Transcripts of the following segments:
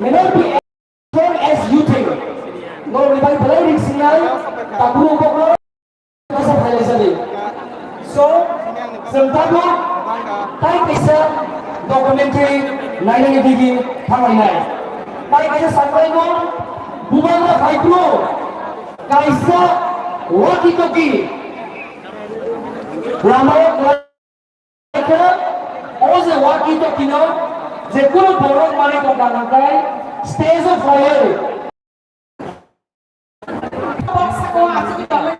may not be as strong as you think. No, lebay balay ring signal, tabu boklo, nasa phalay sali. So, sentabu, tay kaisa documentary nailay digi thamay nai. Tay kaisa sanway mo, bubang na kaitlo, kaisa walkie-talkie. Ramay kaisa, oze walkie-talkie no, যে কোনো বড় মানে পকানাকাই stage of fire box ko asli kalau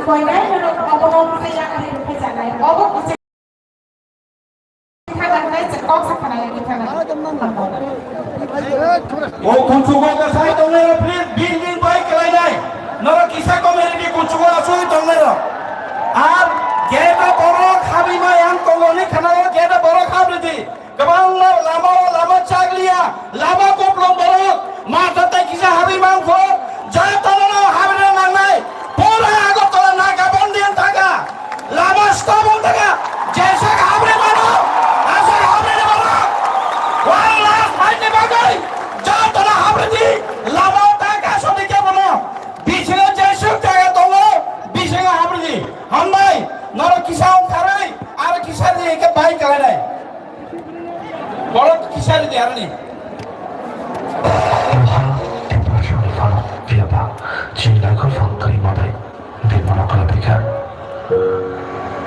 koinai no obong saya kali pejanai obong bisa kadanai cekok sakana yang kita o kunchugo ka sai tongle please building boy kelai nai nora kisa community kunchugo asui tongle ar geta boro khabi ma yang tongoni khana geta boro khabri gabang lama chaglia lama koplong boro mata ta kisa habi mang ko jatana habi nang nai pura ago tola naga bondian taga lama stobon taga jaisa habi mano asa habi mano one last fight ne bagai jatana habi lama taga sodi ke bono bichega jaisa taga tongo bichega habi hambai noro kisa karai ar kisa ni ke bai kalai বড় কিসারি দেয়ারনি 비아바 진라고 방거리 마다이 비만하거나 비가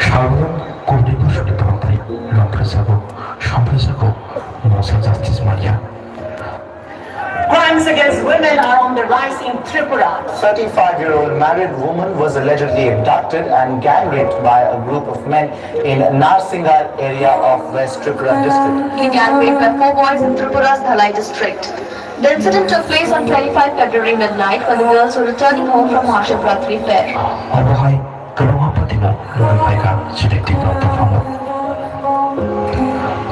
사고는 고리고 소리 들었다이 럼프사고 샴프사고 모사 자스티스 마리아 Crimes against women are on the rise in Tripura. 35-year-old married woman was allegedly abducted and gang raped by a group of men in Narsingar area of West Tripura district. He gang raped by 4 boys in Tripura's Dhalai district. The incident took place on 25 February midnight when the girls were returning home from Mahashivratri fair. 어버하이 그동안 버티며 루비파이가 시댁티가 performed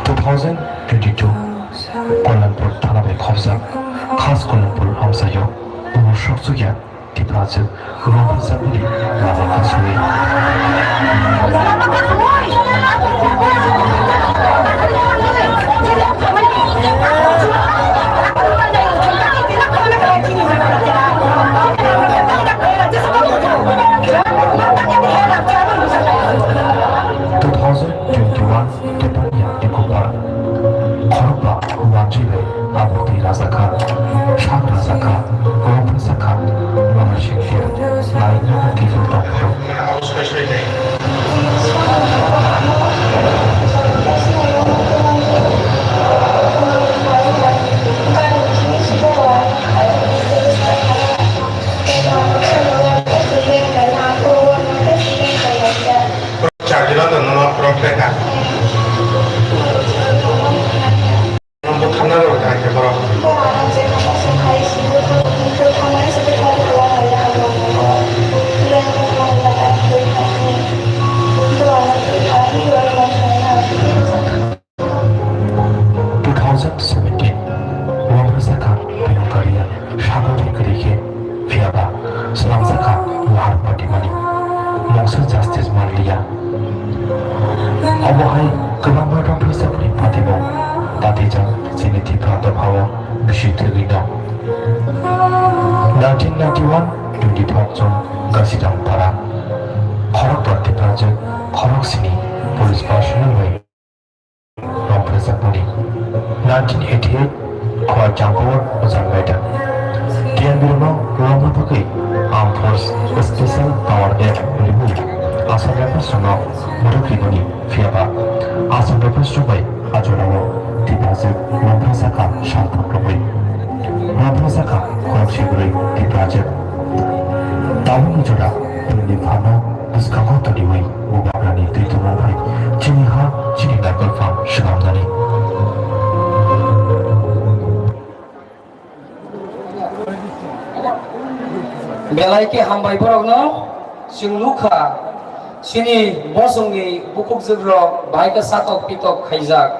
2022 콜란푸르 타나베 컵사 खास कोलमपुर हमसायो उमुशक सुगिया तिप्लाज रोमसापुरी Lama सुवे 아버지 라사카, 샤라사카, 고프사카, 마마시키아, 나이노 기술덕으로. 자기라도 너무 프로페가 하나로 다 해봐라. 어버하이 그만만 럼프사프리 파티모 다대장 지니티 프라더 파워 비슈트리다 1991 2012전 가시장 파라 커럭 버티파즈 커럭시니 폴리스 파슈널웨이 럼프사프리 1988 커장포 오장베다 디안비르노 럼프파기 아ම්포스 스페셜 파워 앱 리무 아사라파 소노 무르키노니 피아바 아사라파 소바이 아조라고 디바즈 럼프사카 샴푸로이 럼프사카 코락시브리 디바즈 다운이 조라 빌리파노 부스카고 토리웨이 우바라니 디토모바이 지니하 지리나걸 팜 시감나니 belai hambai borokno singluka sini bosongi bukuk jogro baika satok pitok khaijak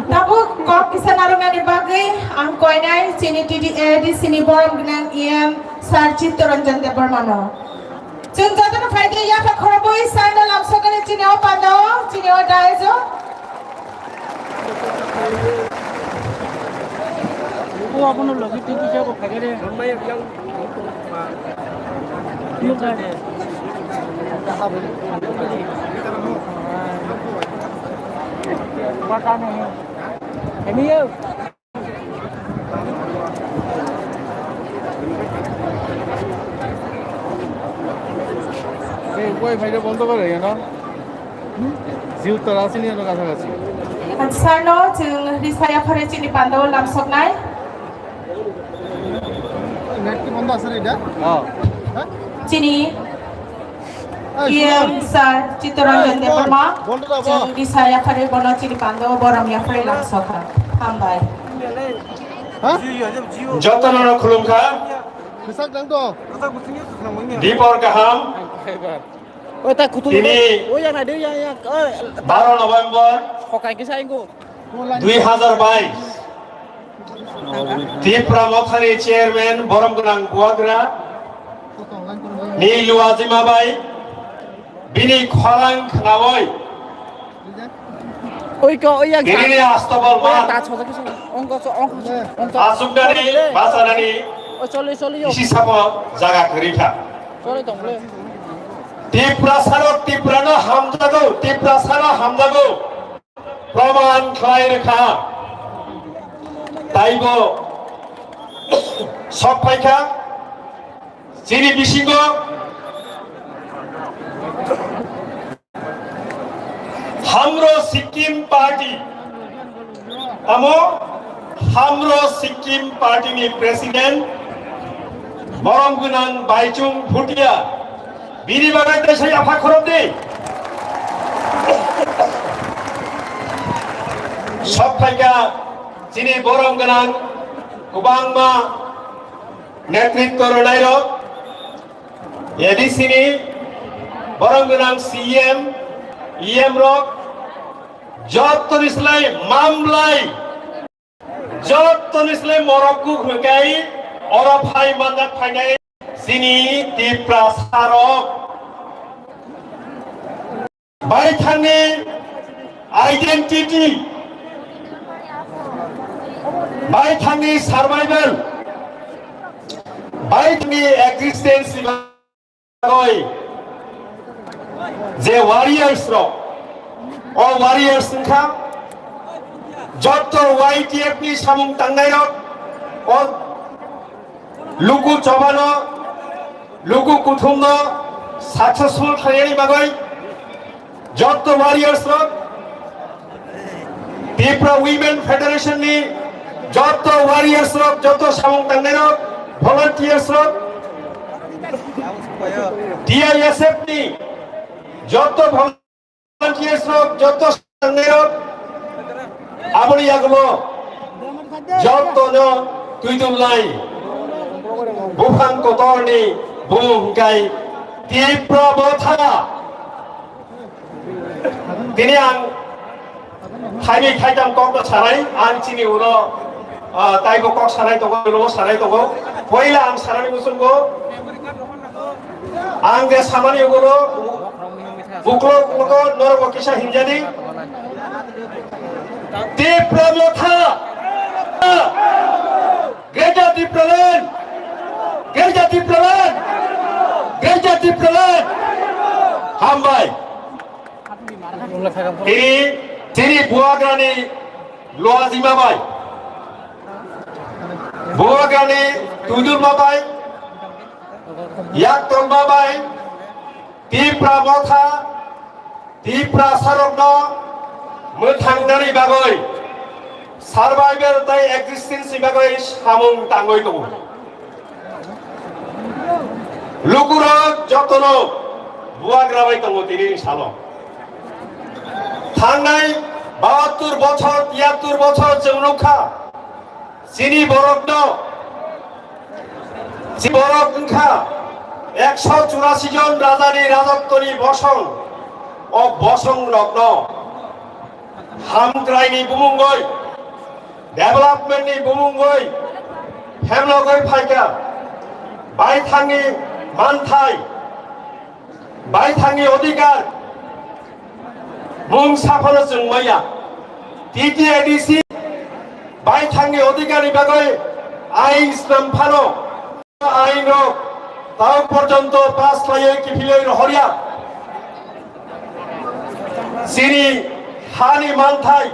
Tabuk kok kisah narungan di bagai ang koinai sini TDA di sini borong dengan IM Sir Chittaranjan Devarmano. Chung Jatan Friday Yafa Korboy, Sandal Amsakan, Chineo Pando, Chineo Daizo. ওয়াইফাইটা বন্ধ করে কেন জিও তো আসেনি এর কাছাকাছি And Sarno, Chung Risaya Parachini Pando, Lamsoknai. Net কি বন্ধ আছে রে এটা হ্যাঁ Chini. Iam Sir Chittaranjan Devarma. বন্ধ দাও Chung Risaya Pare Bono Chini Pando, Boromia Pare Lamsokha. Hambai. হ্যাঁ যতন খুলুমখা বিশাল দাম তো দীপর কাহাম ôi ta kutu Ini ôi yang này đi yang ơi 12 নভেম্বর khó cái sao anh cô 2022 Tripura মথানি চেয়ারম্যান বরমগনাং বুয়াগ্রা নীলুয়াজিমা বাই বিনি খরাং খানাবই ôi có ôi yang গিরিনি আস্তবল মা ta cho cái sao ông có ông có আসুকদানি বাসানানি ôi cho lên yo ইসিসাব জায়গা করিঠা cho lên tổng lên Tripura সারো ত্রিপুরানো হামজাগো ত্রিপুরা সারো হামজাগো প্রমাণ খাই রেখা তাইব সব পাইখা চিনি বিশিঙ্গ হামরো সিকিম পার্টি আমো হামরো সিকিম পার্টিনি প্রেসিডেন্ট বরমগুনাং বাইচুং ভুটিয়া বিনি বাগাইতে সেই আফা খরব দেই সব ফাইকা যিনি বরমগুনাং গোবাংমা নেতৃত্ব রনাইর এডিসিনি বরমগুনাং সিএম ইএম রক যত নিসলাই মামলাই যত নিসলাই মরক্কু ঘুকাই অরফাই মান্দাত ফাইনাই সিনি ত্রিপুরা সারক বাইথানি আইডেন্টিটি বাইথানি সার্ভাইভাল বাইথানি এক্সিস্টেন্স হয় যে ওয়ারিয়ার্স রক ও ওয়ারিয়ার্স সংখ্যা যত ওয়াইটিএফ নি সামুং টাংনাই রক ও লুকু চবানো লুকু কুথুমনো সাকসেসফুল খাইনি বাগৈ যত warriors rock Tripura women federation নি যত ওয়ারিয়ার্স রক যত সামুং টাংনাই রক ভলান্টিয়ার্স রক ডিআইএসএফ নি যত ভলান্টিয়ার্স রক যত টাংনাই রক আপনি আগলো যত ন তুই তুমলাই বুফাং কতরনি বুমকাই ত্রিপুরা বথা তিনি আং খাইনি খাইতাম কক সারাই আং চিনি উনো তাইগো কক সারাই তগো লো সারাই তগো পয়লা আং সারানি বুসুনগো আং যে সামানি গুলো বুকলো কুলো নরগো কিসা হিনজানি Tripura বথা Gereja Dipralan, Gereja Dipralan, Gereja Dipralan, Hambai. Ini buagrani Luazima Bai, buagrani Tudul Mabai, Yaktol Mabai, Tipra Motha, Tipra Sarogno, Muthangdari Bagoi. Survival তাই এক্সিস্টেন্স ইবাগৈ সামুং টাঙ্গৈ দব লুকুর যতন বুয়াগ্রাবাই দব তিনি সাল থাংনাই 72 বছর 73 বছর জৌনখা চিনি বরগ্ন বরগখা 184 জন রাজানি রাজত্বনি বসং ও বসং রগ্ন হামগ্রাইনি বুমুঙ্গৈ ডেভেলপমেন্ট নি বুমুঙ্গৈ হেমলগৈ ফাইকা बायथांनि मानथाय बायथांनि अधिकार मुं साफानो जों मैया टीटीआईडीसी बायथांनि अधिकारनि बागै आइन स्नामफानो आइन ताव पर्यन्त पास लायै किफिलै रहरिया सिनि हानि मानथाय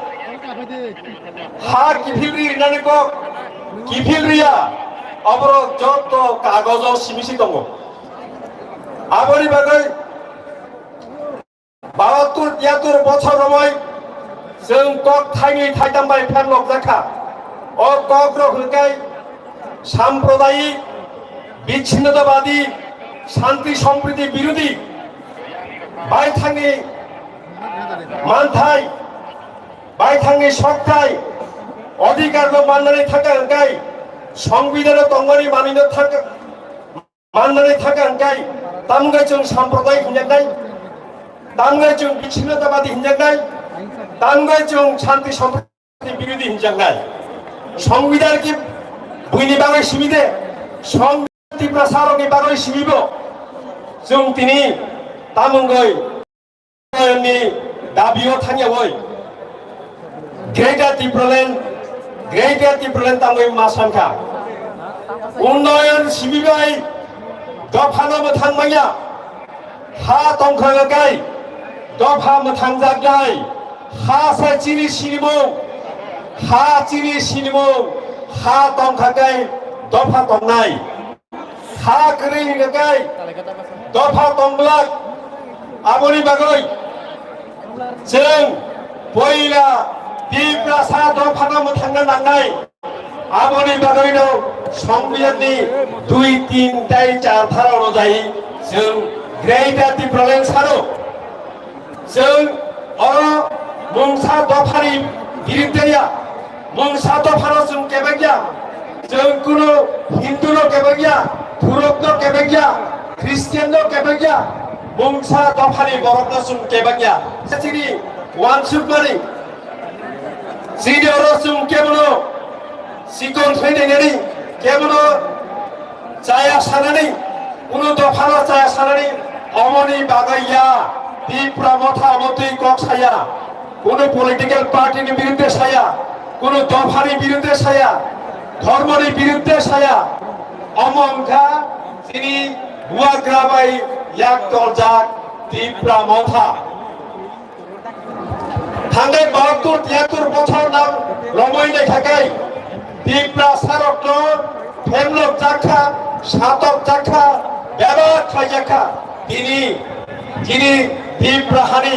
हा किफिलरि होननानै को किफिलरिया अबरो जत कागजाव सिमिसि दङ आबोनि बागै 72-73 বছর রময় जों কক थाइनि थाइदामबाय फेमलक जाखा अ কক रहुलकाय साम्प्रदायिक বিচ্ছিন্নতাবাদী শান্তি সম্প্রীতি বিরোধী বাইথাंनि मानथाय বাইথাंनि सक्ताय अधिकारखौ माननानै थाखाय संविधानाव दंगनि मानिनो थाखाय माननानै थाखाय तामगाय जों साम्प्रदायिक होननाय तामगाय जों बिच्छिन्नताबादी होननाय तामगाय जों शान्ति सम्प्रीति बिरोधी होननाय संविधान की बुइनि बागै सिमिदे संविधान प्रसारनि बागै सिमिबो जों तिनि तामंगै नि दाबियाव थांयावै ग्रेटर टिप्रोलेन तामगै मासानखा उन्नयन सिबिबाय दफानो मोथांमाया हा दंखागाय दफा मोथांजागाय हा साचिनि सिनिमु हा चिनि सिनिमु हा दंखागाय दफा दंनाय हा गोरै होगाय दफा दंब्लाक आबोनि बागै जों पहिला दिप्रासा दफानो मोथांनो नांनाय आबोनि बागैनो संविधाननि 2-3 दाय 4 धारा अनुयायी जों ग्रेटर टिप्रोलेन सानो जों मुंसा दफानि बिरुद्धया मुंसा दफानो जों केबेगिया जों कुनु हिन्दुनो केबेगिया तुरकनो केबेगिया ख्रिस्टियाननो केबेगिया मुंसा दफानि बरकनो जों केबेगिया सेचिनि वानसुकमानि जिदियाव जों केबनो सिकन थैनायनि केबनो जाया सानानै कुनु दफानो जाया सानानै अमनि बागैया दिप्रा मथा मथै कक साया कुनु पलिटिकल पार्टीनि बिरुद्धे साया कुनु दफानि बिरुद्धे साया धर्मनि बिरुद्धे साया अमंखा जिनि बुवाग्राबाय याक दलजाक दिप्रा मथा थांनाय 72-73 বছর नाम रमायनाय थाखाय दिप्रा सारकनो फेमलक जाखा सातक जाखा बेबाद खायजाखा दिनि दिप्रा हानि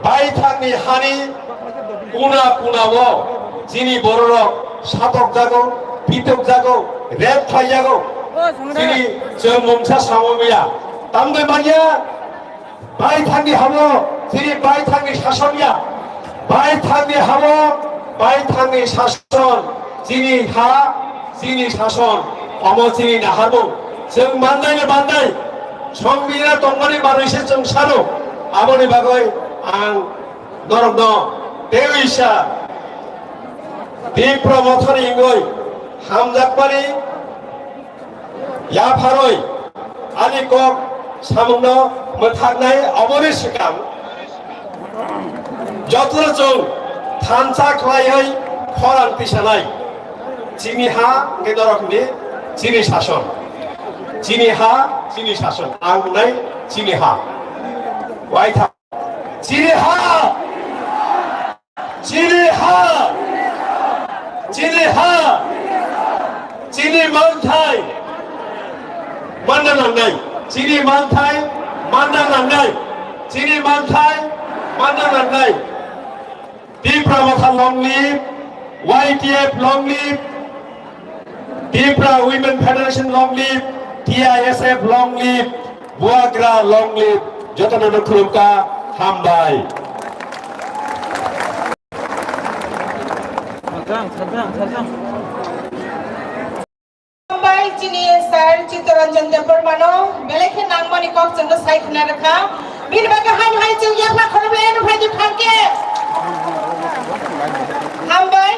बायथांनि हानि कुना कुनावो जिनि बररक सातक जागौ पितक जागौ रेप खायजागौ जिनि जों मुंसा साममिया तामगै मानिया बायथांनि हामो जिनि बायथांनि शासनिया बायथांनि हामो बायथांनि शासन जिनि हा जिनि शासन अमो जिनि नाहारमु जों माननाय संविधान दंगनि मानैसो जों सानो आबोनि बागै आं नरमनो देविसा दिप्रा मथानि इंगै हामजाकबानि याफारै आलिकक सामुंनो मोथांनाय अबोनि सिगां जत्र जों थानसा खालायै खरान पिसानाय जिनि हा गेदरकनि जिनि शासन जिनि हा जिनि शासन आं बुंनाय जिनि हा वाइथा जिनि हा जिनि हा जिनि हा जिनि मानथाय मानना लांनाय जिनि मानथाय मानना लांनाय जिनि मानथाय मानना लांनाय दिप्रा मथा लं live YTF long live Dipra Women Federation long live TISF long live Buagra long live Jotano Krumka Hambai Hambai Chini Sir Chitranjan Deparmano Belekhe Nangmani Kok Jangno Saikna Rakha Binbaga Han Hai Chu Yakla Khorben Phadi Phangke Hambai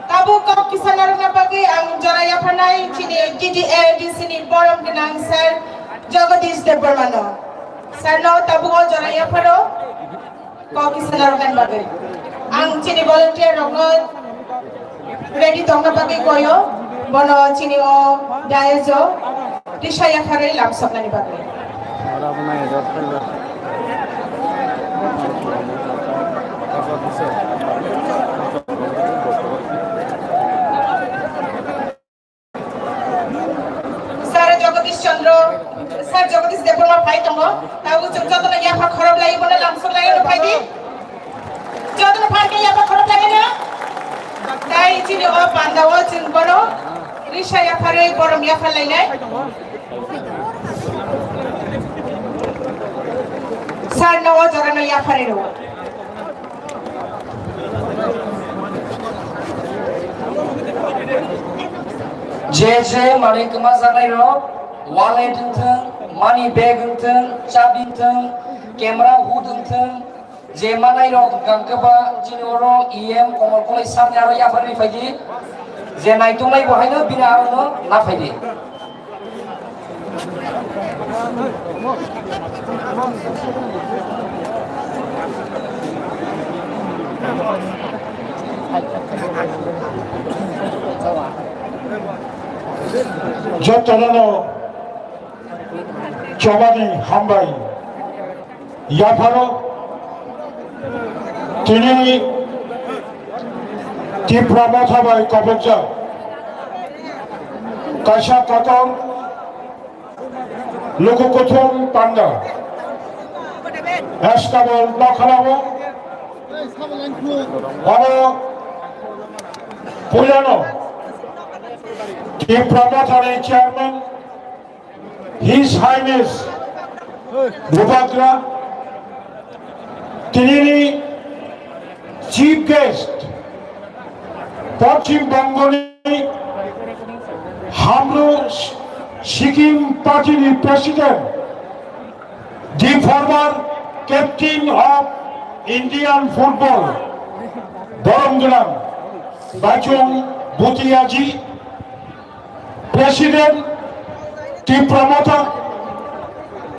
Tabu Kok Kisanar Napagi Pagi ang Joraya Panay, Chini, DDA, Disney, Borom Ginang, Sir, Jagadish Debormano. Sir, no, Tabuo, Joraya Paro, Koki Sanargan Bagay. Ang Chini volunteer, Rognod, ready Tonga Bagay Goyo, Bono, Chini O, Daezo, Dishaya Kare, Lapsok Nani Bagay. Wala mo na yun. Jagadish Chandra, Sir Jagadish Deborma Pai Tongo, Tabu Joto na Yapa Khorab Lai Bona Lamsok Lai no Pai Di. Joto na Pai ke Yapa Khorab Lai na. Tai Chini O Pandawo Chin Bono, Risha Yapare Borom Yapa Lai Lai. Sir no Jorano Yapare no. जे माने कमा जानाय र wallet होनथों मानि bag होनथों चाबि होनथों camera hood होनथों जे मानाय र गांगोबा जिनोर इएम कमल college सारनि आरो याफारनि फायदि जे नायथंनाय बहायनो बिना आरो ना फायदि 저때는 저만이 한바이 야파로 তিনি তীব্রমথাবাই কবজা কাশা কাতন লোককথন পান্ডা এসকাবল নখালাবো বড় পুরানো তীব্রমথার চেয়ারম্যান His Highness Bhubagra, তিনি চিফ গেস্ট পশ্চিমবঙ্গের হামরো সিকিম পার্টির president the former captain of Indian football বরমগ্রাম বাচুং ভুটিয়াজি president Tipra Motha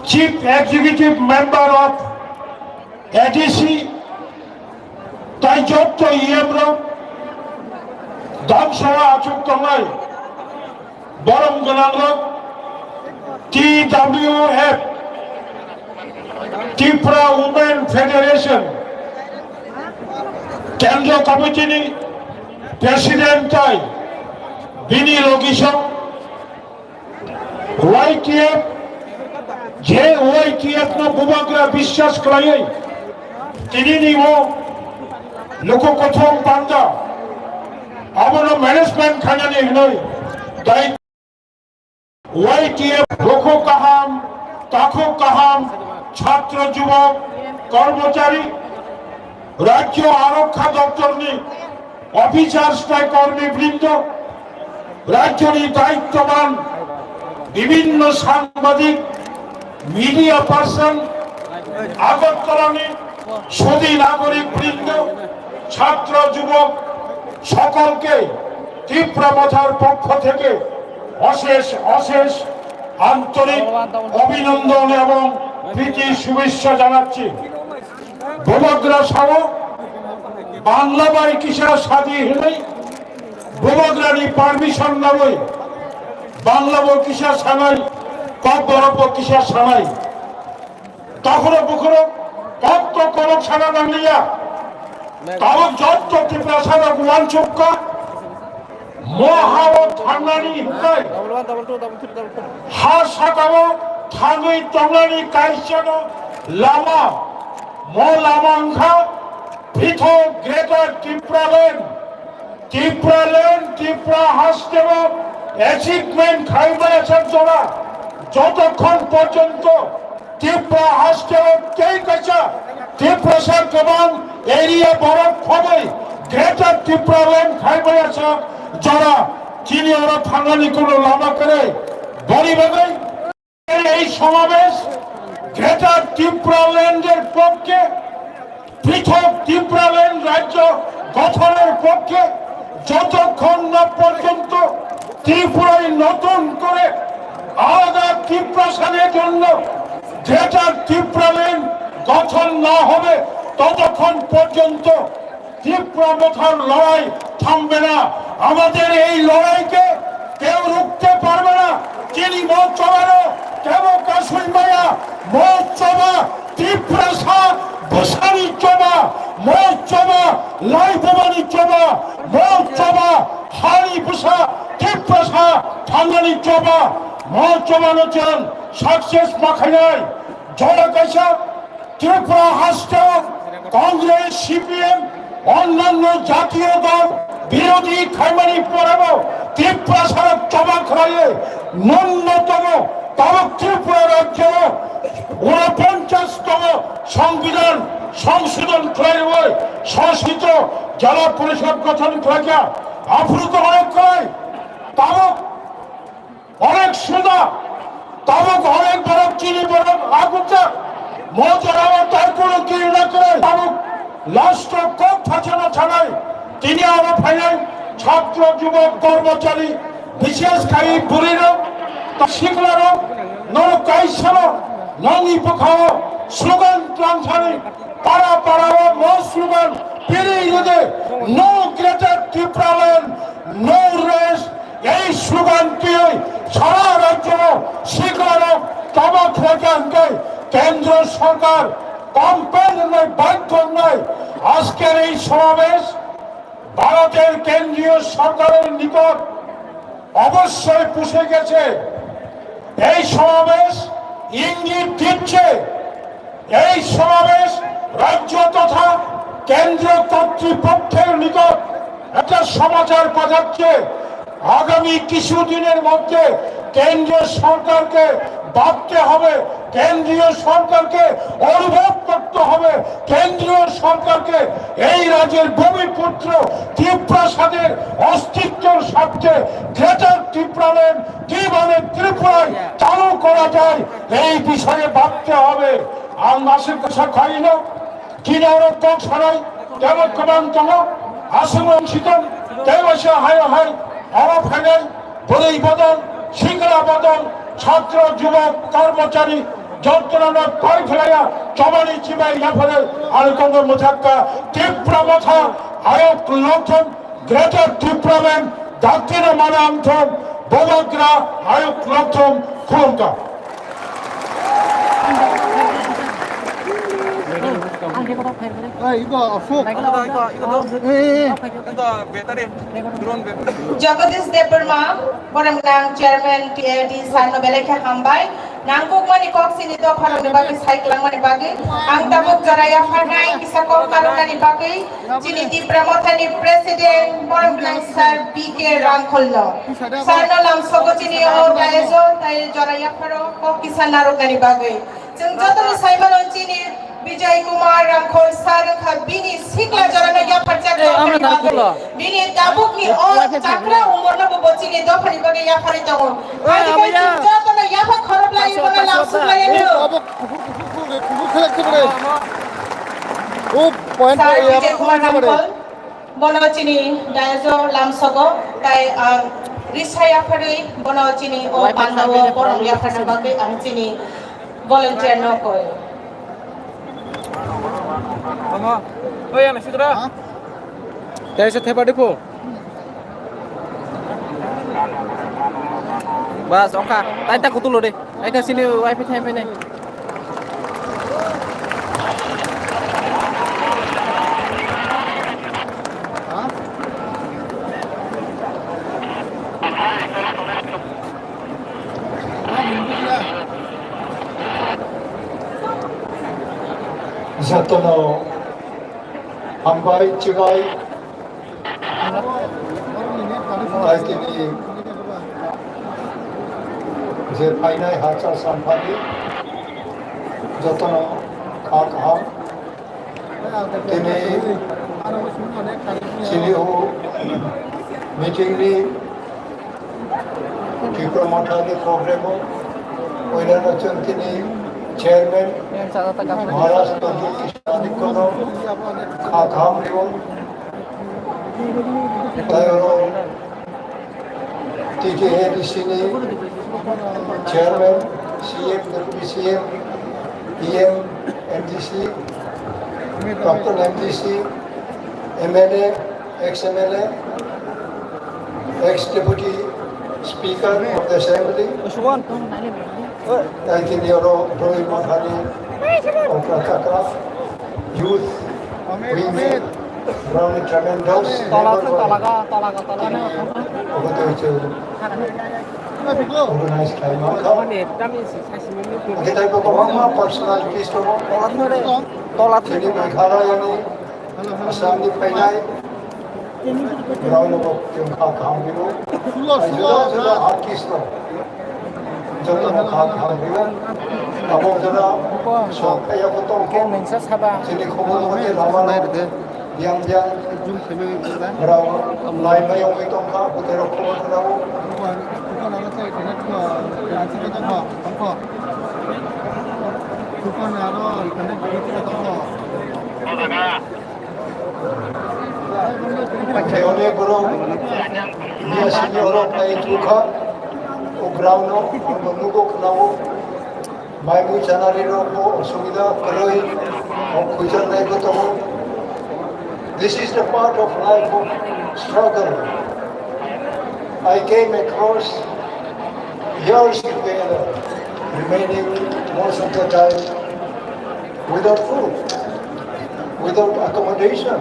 Chief Executive Member of ADC, Taijotto Yemro, Damshawa Achuk Tongai, Borom Ganangro, TWF, Tripura Women Federation, Kendra Committee, President Tai, Bini Logisha, YTF, যে YTF না বুবাগরা বিশ্বাস করে তিনি নিব লোককথন পান্ডা আমার ম্যানেজমেন্ট খানানি নয় তাই ওয়াইটিএফ লোক কাহাম তাকো কাহাম ছাত্র যুবক কর্মচারী রাজ্য আরক্ষা দপ্তরনি অফিসার স্থায়ী কর্মীবৃন্দ রাজ্যনি দায়িত্ববান বিভিন্ন সাংবাদিক মিডিয়া পার্সন আগরতলানি সদী নাগরিক বৃন্দ ছাত্র যুবক সকলকে তীব্রমথার পক্ষ থেকে অশেষ অশেষ আন্তরিক অভিনন্দন এবং প্রীতি শুভেচ্ছা জানাচ্ছি বুবাগরা সহ বাংলা বাই কিসা সাদি হলে বুবাগরানি পারমিশন নয় বাংলা বই কিসা সানাই কব্বরব কিসা সানাই তখনও বুখরো কত করক সানা নামিয়া তারক যত ত্রিপুরা সানা গুয়ান চুক্কা মহাও থাঙ্গানি হিন্দাই হা সাকাও থাঙ্গই তঙ্গানি কাইসানো লামা মো লামাংখা পৃথক গ্রেটার ত্রিপুরা হাসদেব অ্যাচিভমেন্ট খাইবা আসার জোড়া যতক্ষণ পর্যন্ত ত্রিপুরা হাসদেব কেই কাছা ত্রিপুরা গবান এরিয়া বরফ খবই গ্রেটার ত্রিপুরা ল্যান্ড খাইবা আসা জোড়া চিনি ওরা থাঙ্গানি কোনো লামা করে বড়ি বাগাই এই সমাবেশ গ্রেটার ত্রিপুরা ল্যান্ডের পক্ষে পৃথক ত্রিপুরা ল্যান্ড রাজ্য গঠনের পক্ষে যতক্ষণ না পর্যন্ত ত্রিপুরায় নতুন করে আলাদা ত্রিপুরা সালের জন্য গ্রেটার ত্রিপুরা ল্যান্ড গঠন না হবে ততক্ষণ পর্যন্ত ত্রিপুরা মথার লড়াই থামবে না। আমাদের এই লড়াইকে কেউ রুখতে পারবে না। যিনি মত চবানো কেউ কাশুই মায়া মত চবা ত্রিপুরা সা বসানি চবা মত চবা লাই ভবানী চবা মত চবা হারি বুসা ত্রিপুরা সা থাঙ্গানি চবা মত চবানো চান সাকসেস মাখায় জড়া কাইসা ত্রিপুরা হাসতে কংগ্রেস সিপিএম অন্যান্য জাতীয় দল বিরোধী খাইমানি পড়াবো ত্রিপুরা সারা চবা খাইয়ে ন্যূনতম তব ত্রিপুরা রাজ্য 49তম সংবিধান সংশোধন করে সংস্কৃত জেলা পরিষদ গঠন করে আফ্রিক অনেক কয় তাবক অনেক সুদা তাবক অনেক বরফ চিনি বরফ আগুচা মজারাও তার কোনো কিল না করে তাবক লাস্ট কোপ ফাঁচানো ছাড়াই তিনি আরো ফাইনাল ছাত্র যুবক কর্মচারী বিশেষ খাই বুড়ির শিখলার নরকাইশাল নঙ্গি পোখাও স্লোগান ট্রান্সানি পাড়া পাড়াও নো স্লোগান পেরিয়ে ইউদে no greater Tripura land no race এই স্লোগানটি সারা রাজ্য শিখলার তবাক রেখে কেন্দ্র সরকার কম্পেল নয় বাধ্য নয় আজকের এই সমাবেশ ভারতের কেন্দ্রীয় সরকারের নিকট অবশ্যই পুষে গেছে। এই সমাবেশ ইঙ্গিত দিচ্ছে এই সমাবেশ রাজ্য তথা কেন্দ্র কর্তৃপক্ষের নিকট একটা সমাচার পাঠাচ্ছে আগামী কিছুদিনের মধ্যে কেন্দ্রীয় সরকারকে ভাবতে হবে, কেন্দ্রীয় সরকারকে অনুভব করতে হবে, কেন্দ্রীয় সরকারকে এই রাজ্যের ভূমিপুত্র ত্রিপুরাসাদের অস্তিত্বের স্বার্থে গ্রেটার ত্রিপুরা ল্যান্ড কিভাবে ত্রিপুরায় চালু করা যায় এই বিষয়ে ভাবতে হবে। আর মাসের কথা খাই না কিনা ওরা টক সারাই কেমন কমান তম আসন শীতল কেবসে হায় হায় অরব হায় বলেই বদল শিখরা বদল ছাত্র যুবক কর্মচারী যন্ত্রণা কয় ফেলাইয়া চবানি চিবাই লাফালে আর কঙ্গ মোথাক্কা ত্রিপুরা মথা আয়োগ লক্ষণ গ্রেটার ত্রিপুরা ল্যান্ড দাক্ষিণ মানান্থম বোবাগ্রা আয়োগ লক্ষণ খুলকা Jagadish Deparma, Boram Nang Chairman TAD Sarno Belekha Hambai, Nangkuk Mani Kok Sini Do Param ni Bagi Cyclang Mani Bagi, Ang Tabuk Jaraya Farnai Kisakok Karunani Bagi, Chini Di Pramothani President Boram Nang Sir BK Rangkolno, Sarno Lam Sogo Chini O Daezo, Tai Jaraya Faro Kok Kisanarugani Bagi, Jengjoto Saimano Chini বিজয় কুমার রাখোর সারখা বিনি শিকলা জরানা ইয়া পরচাকা বিনি দাবুকি ও চাকরা উমরনা বচিনি দফরি বগে ইয়া ফরি দাও আদি কই যত না ইয়া খরব লাই বনা লাসু লাই নিও ও point ইয়া কুমার রাখোর বনচিনি ডায়জো লামসগো তাই রিসায়া ফরি বনচিনি ও পান্ডব পরম ইয়া ফরি বগে আমচিনি volunteer no koi Oi, anak sutra. Dari setiap depo. Bas, oka. Tadi tak kutu lo deh. Ayo ke sini wifi time ini. Jatono Hambai Chigai Aikini Je Painai Hacha Sampani Jatono Kakham Tini Chilihu Meeting Ni Diplomata Ni Programo Oilana Chantini Chairman Maharashtra Kisan Econom Kakham Leon tayo TJADC ni Chairman, CM, Deputy CM, PM, MDC, Captain MDC, MLA, ex-MLA, ex-Deputy Speaker of the Assembly, Taitinioro, Roy Mahani, Okrakakra, youth, women, Brownie Tremendous, organized time out. Kita ibu bawa personalities tu, jadi Meghalaya ni, Assam ni Penai, Brownie tu yang kham dulu, juga artis tu, juga kham dulu, kamu juga so kaya potong ke, jadi kamu mungkin lama yang berau lain yang itu kah, bukan kamu tahu. Teone bro, dia sini orang lain juga, ground no, menunggu kenau, mahu cari roko, sudah keroi, kujan naik ketemu. This is the part of life of struggle. I came across years together, remaining most of the time without food, without accommodation,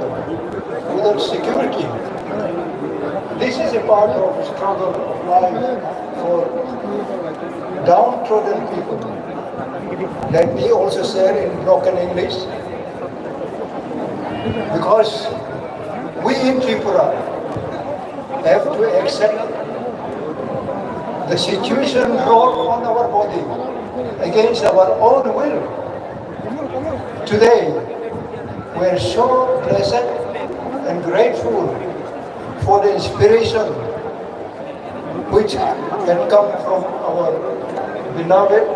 without security. This is a part of struggle of life for downtrodden people. Let me also say in broken English, because we in Tripura have to accept the situation brought on our body against our own will. Today, we are so blessed and grateful for the inspiration which can come from our beloved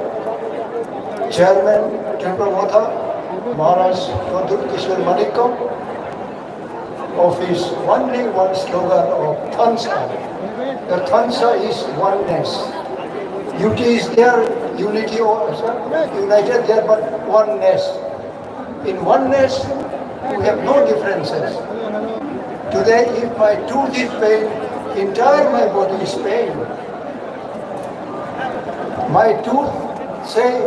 Chairman Tripura Motha, Maharaj Madhur Kishore Manikam, of his only one slogan of Thansa. The Thansa is oneness. Unity is there, unity also, united there, but oneness. In oneness, we have no differences. Today, if my tooth is pain, entire my body is pain. My tooth say,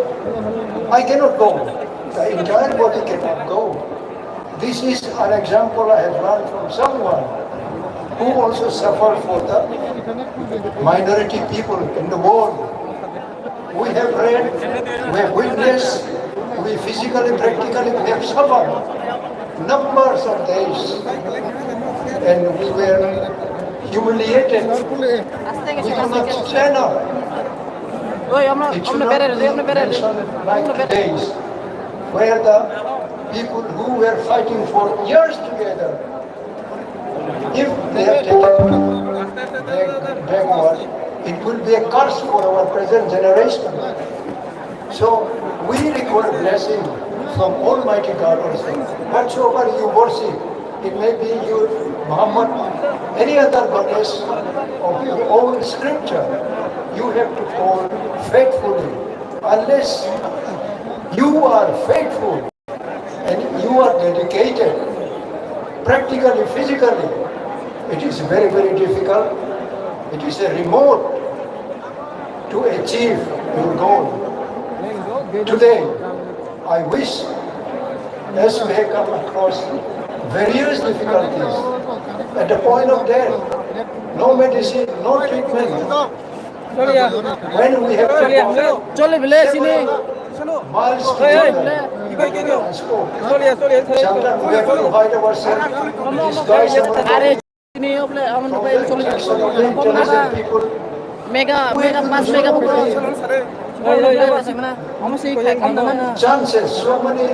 I cannot go. The entire body cannot go. This is an example I have learned from someone who also suffered for the minority people in the world. We have read, we have witnessed, we physically, practically, we have suffered numbers of days, and we were humiliated. We do not stand up. It should not be mentioned like days where the people who were fighting for years together, if they have taken backward, it will be a curse for our present generation. So we require blessing from Almighty God also. Whatsoever you worship, it may be you, Muhammad, any other goddess of your own scripture, you have to call faithfully. Unless you are faithful, and you are dedicated, practically, physically, it is very, very difficult. It is a remote to achieve your goal. Today, I wish, as we have come across various difficulties, at the point of death, no medicine, no treatment. When we have miles to sometimes we have to hide ourselves, disguise ourselves from intelligent people. Chances, so many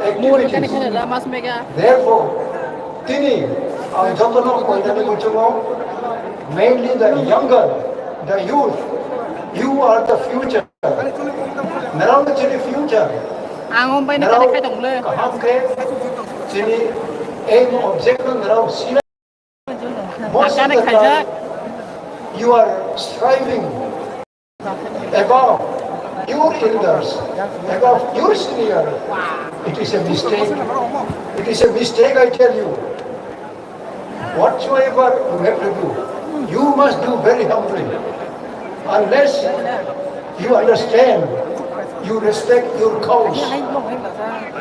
activities. Therefore, mainly the younger, the youth, you are the future. Now the future. Now, aim objective, অনেক খাইছে you are striving above your elders, above your senior. It is a mistake. It is a mistake, I tell you. Whatsoever you have to do, you must do very humbly. Unless you understand, you respect your cause,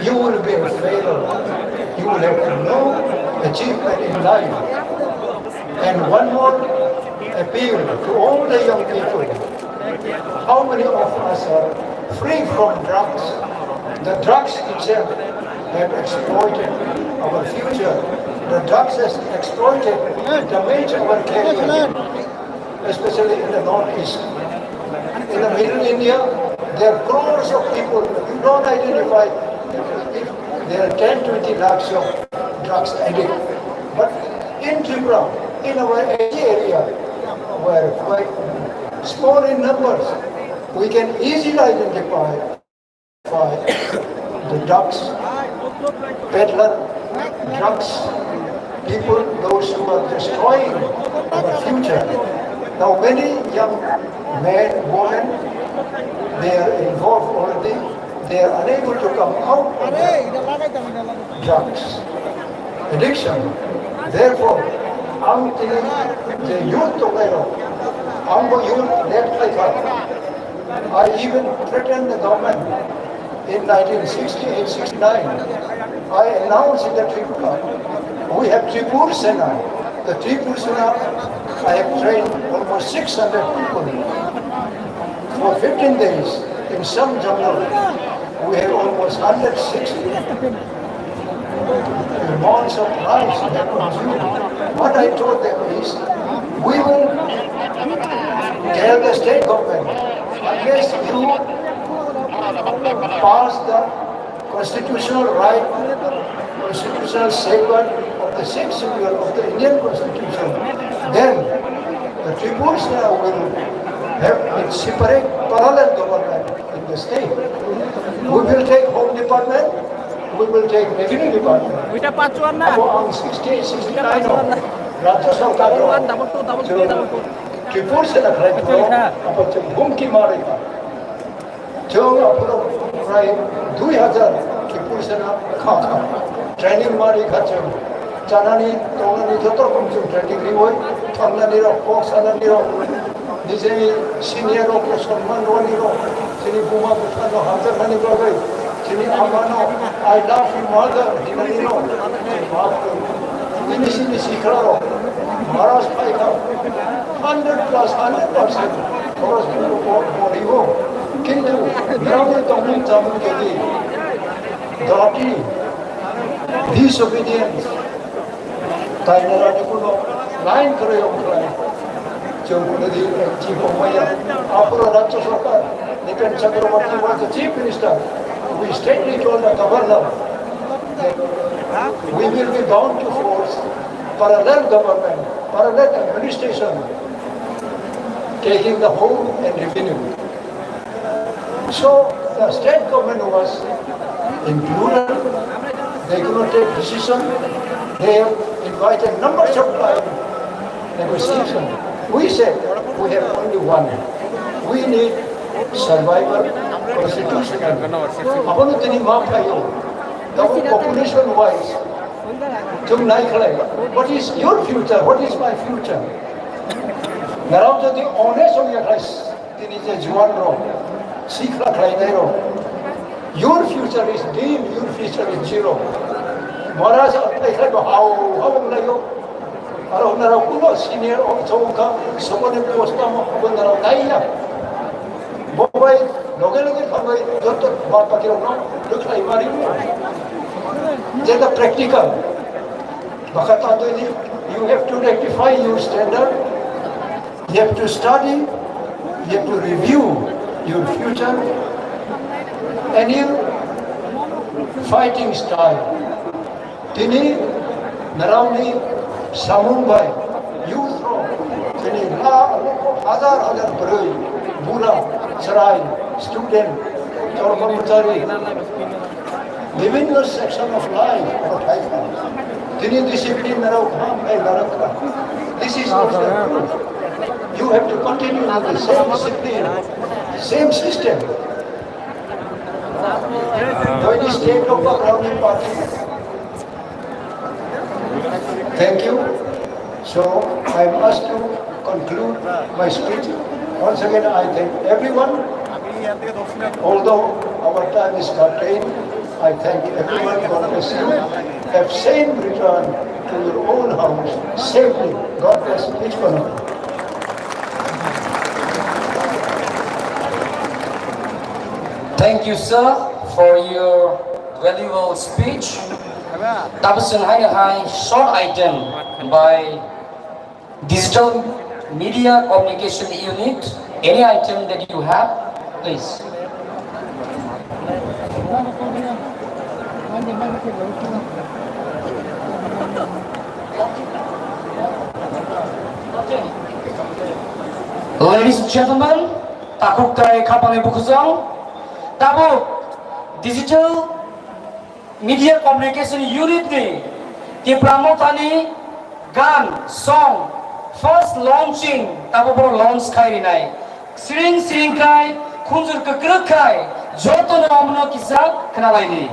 you will be a failure. You will have no achievement in life. And one more appeal to all the young people. How many of us are free from drugs? The drugs itself have exploited our future. The drugs has exploited, damaged our career, especially in the northeast. In the middle India, there are crores of people. You don't identify if there are 10-20 lakhs of drugs addicts. But in Tripura, in our area, where quite small in numbers, we can easily identify the drugs, peddler, drugs, people, those who are destroying our future. Now many young men, women, they are involved already. They are unable to come out of drugs addiction. Therefore, the youth of youth left like her. I even threatened the government in 1968-69. I announced in the Tripura, we have Tripur Sena. The Tripur Sena, I have trained almost 600 people. For 15 days, in some jungle, we have almost 160 amounts of rice that consumed. What I told them is, we will tell the state government, unless you pass the constitutional right, constitutional safeguard of the 6th schedule of the Indian Constitution, then the Tripura will have a separate parallel government in the state. We will take Home Department, we will take Revenue Department. ওইটা পাঁচুয়ার না On 68-69, Rajya Sarkar Tripura se nakhlai pro apa bhumki marega jong apro prai 2000 Tripura se na kha training mari khacha chanani tonani joto rom training ri hoi thamnani ro koksanani ro নিজেই senior ও সম্মান রনিরো তিনি বুমা বুঝানো হাজার খানি করে তিনি আমানো আই লাভ ইউ মাদার দিনানিরো বাপ তিনি সিনি শিখরারো মহারাজ পাইকা 100% খরচ কিন্তু পড়িব কিন্তু গ্রামে তখন যেমন যদি দলটি disobedience তাই না কোনো লাইন করে ওখানে Chowdhury Chief of Mayor, Apura Rajya Sarkar, Nitin Chakravarti was the Chief Minister. We straightly told the Governor that we will be bound to force parallel government, parallel administration, taking the home and revenue. So the state government was included. They could not take decision. They have invited numbers of negotiation. We said we have only one. We need survival constitutional. Apano tini maaf kayo. The population wise. Tum nai khalai. What is your future? What is my future? Narao jodi honest hoya khalai. Tini je juan ro. Sikha khalai nai ro. Your future is dim. Your future is zero. Maharaj apne khalai how layo. Araw naraw kuno senior of Chowka, someone in Postamo, when naraw Naya. Bombay, Logan, Doctor Bapakiro, look like Mari. Then the practical. Bakata, you have to rectify your standard, you have to study, you have to review your future, and your fighting style. Tini, Narawni, Samumbai, youth row, Hazar Brui, Bura, Sarai, student, Torkomutari, विभिन्न section of life उठाएगा जिन्हें discipline में रखो हम में रखा this is not the truth you have to continue with the same discipline same system join the state of the governing party thank you so I must to conclude my speech once again I thank everyone although our time is curtailed I thank everyone. God bless you. Have safe return to your own house safely. God bless each one of you. Thank you, sir, for your valuable speech. That was a high short item by Digital Media Communication Unit. Any item that you have, please. Ladies and gentlemen, takuk tay kapang ibu kusang, tabuk Digital Media Communication Unit ni, di pramotani gan song first launching tabuk baru launch kai nai, sering kai kunjur kekeruk kai, joto namanya kisah kenalai ni.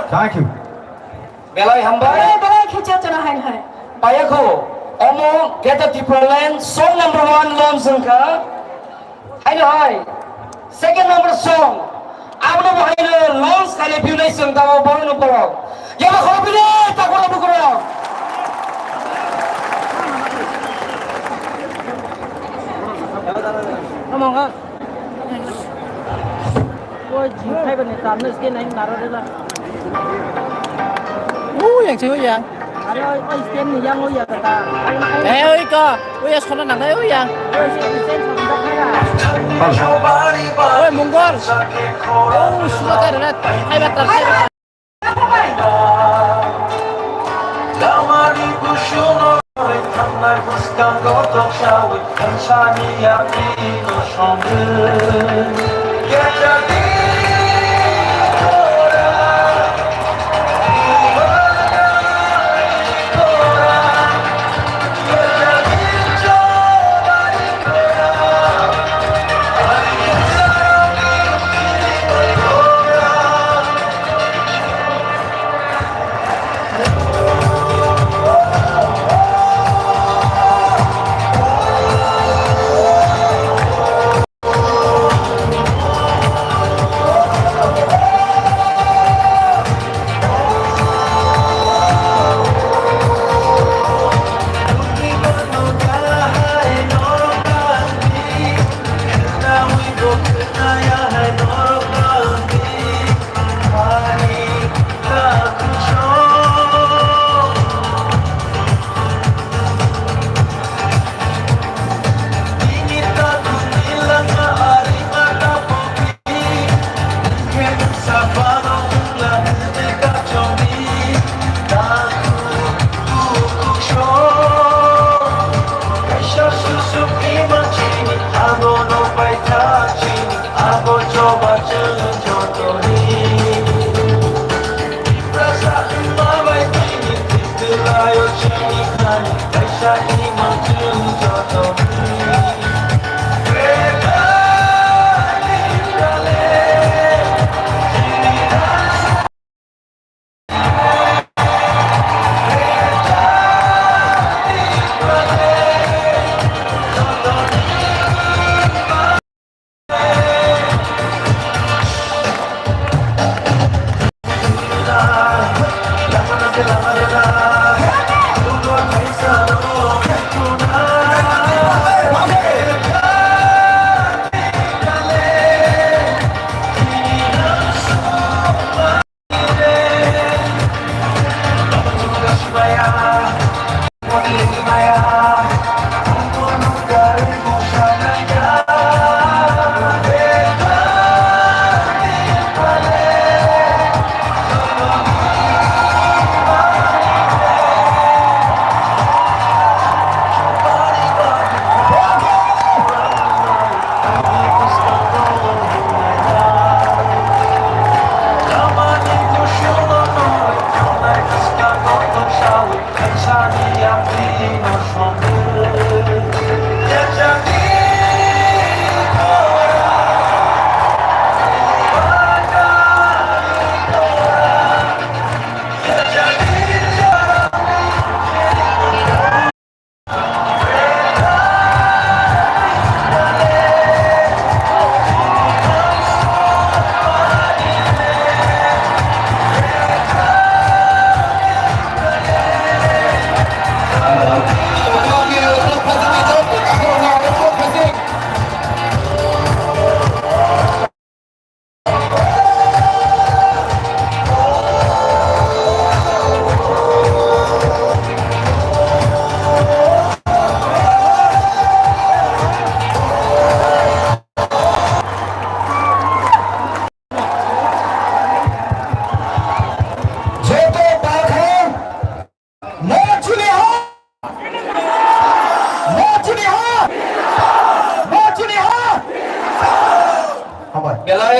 Thank you. Belai hambai. Balai khicap cina hai hai. Payakho. Omo get the Tiproland song number 1 lom sengka. Hai. Second number song. Abno bahai launch kali pilih sengka mau baru numpang. Ya kalau pilih tak boleh bukan. Ngomong ka. Ôi, chỉ thay bên này tạm nữa skin anh nào đây là. Yang sih yang. Ada oi skin ni yang oi ya kata. Oi ka. Oi ya sono nang oi yang. Oi skin sono dak kaya. Oi Mongol. Oh, sudah kaya dah. Hai batar. Lamari kushuno Tanlar buskan gotok şavi Kanşani yapino şongı Geçadi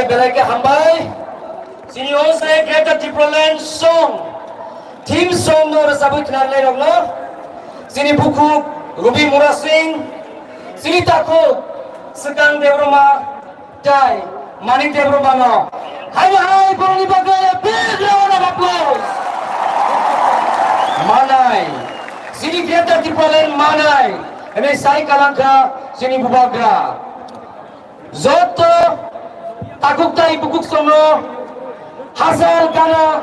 Belai ke hambai. Sini saya Greater Tiproland song. Theme song no sabut kenal lagi dong no. Sini buku Ruby Murasing. Sini takut Sekang Devroma Jai Manik Devroma no. Hai hai, boleh dipakai. Big round of applause. Manai. Sini Greater Tipalen Manai. Ini Sai Kalangka sini Bubagra. Zoto Takukta Ibukuk Sono Hazal Kana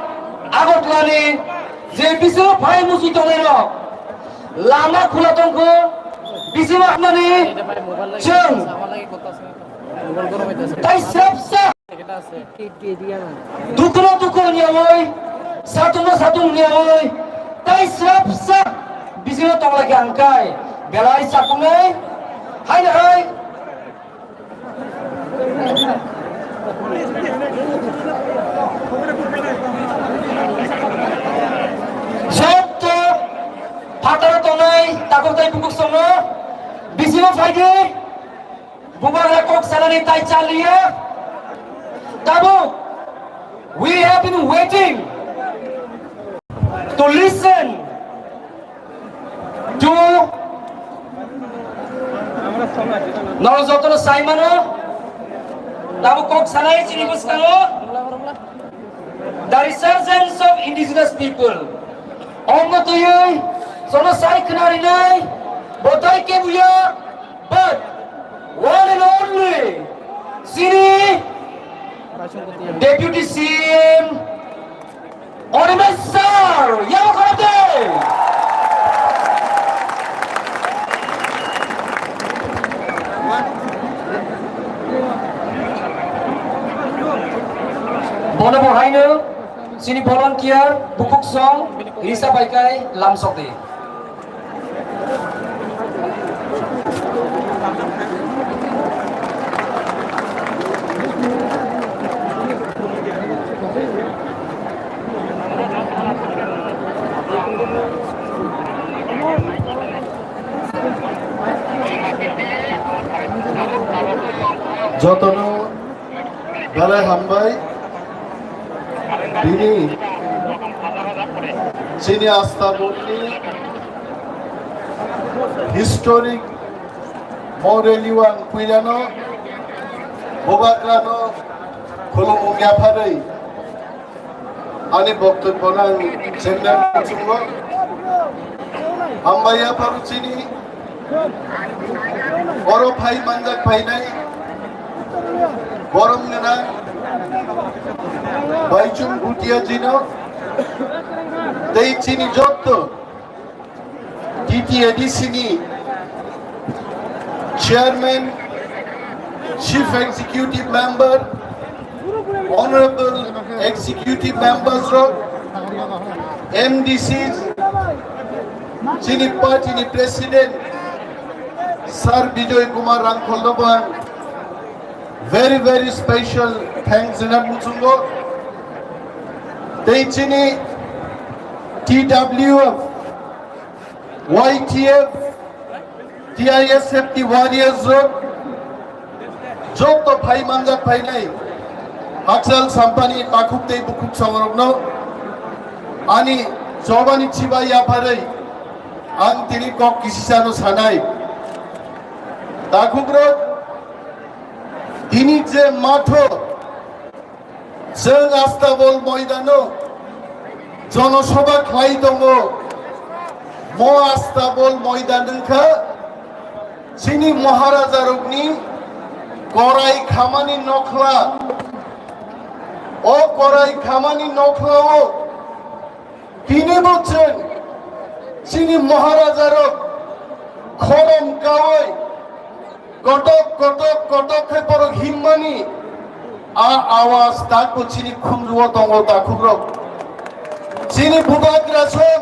Agotlani Je Bisu Pai Musu Tonero Lama Kulatongko Bisu Ahmani Chung Tai Sapsa Dukro Dukro Niamoy Satu Niamoy Tai Sapsa Bisu Tonglaki Angkai Belai Sakungai Hai Sabto Patara Tonai Takotai Bukuk Sono Bisimo Faide Bubagra Kok Salani Tai Chalia Tabu we have been waiting to listen to Narozotono Saimano Tabu Kok Salai Chinibuskano the resurgence of indigenous people. Ongo to you, Sono Sai Kanarinai, Botai Kebuya, but one and only Sini Deputy CM Onimasar Yamakate. Bono Bohaino, Sini volunteer, Bukuk Song, Lisa Baikai, Lam Sokti. Jotono Balai Hambai Dini Sini Astaboni Historic Moreliwan Quilano Bobagrano Kolomu Gapare Ani Bokto Bonan Sendam Chungo Ambaya Paruchini Oro Pai Manjak Painai Borom Nana Baichung Bhutia Jino Dei Chini Jotto Titi Edisini Chairman Chief Executive Member Honorable Executive Members MDCs Chini Party President Sir Bijoy Kumar Rangkholdoban very special thanks in Mutungo. Deichini TWF, YTF, TISF, the Warriors Road, Joto Pai Manja Painai, Haksal Sampani, Takukte Bukuk Samarogno, Ani Jovani Chiba Yapare, Antini Kok Kisisano Sanai, Takuk Road. Ini je mato Jeng Astabol Moidano Jonoshoba Klaitongo Mo Astabol Moidanka Sini Maharaja Rugni Korai Khamani Nokla O Korai Khamani Nokla O Tini Bochen Sini Maharaja Rug Khorom Kawai Kotok Keporok Himmani Awas Taku Chini Kumruo Tongo Takuro Chini Bubagrason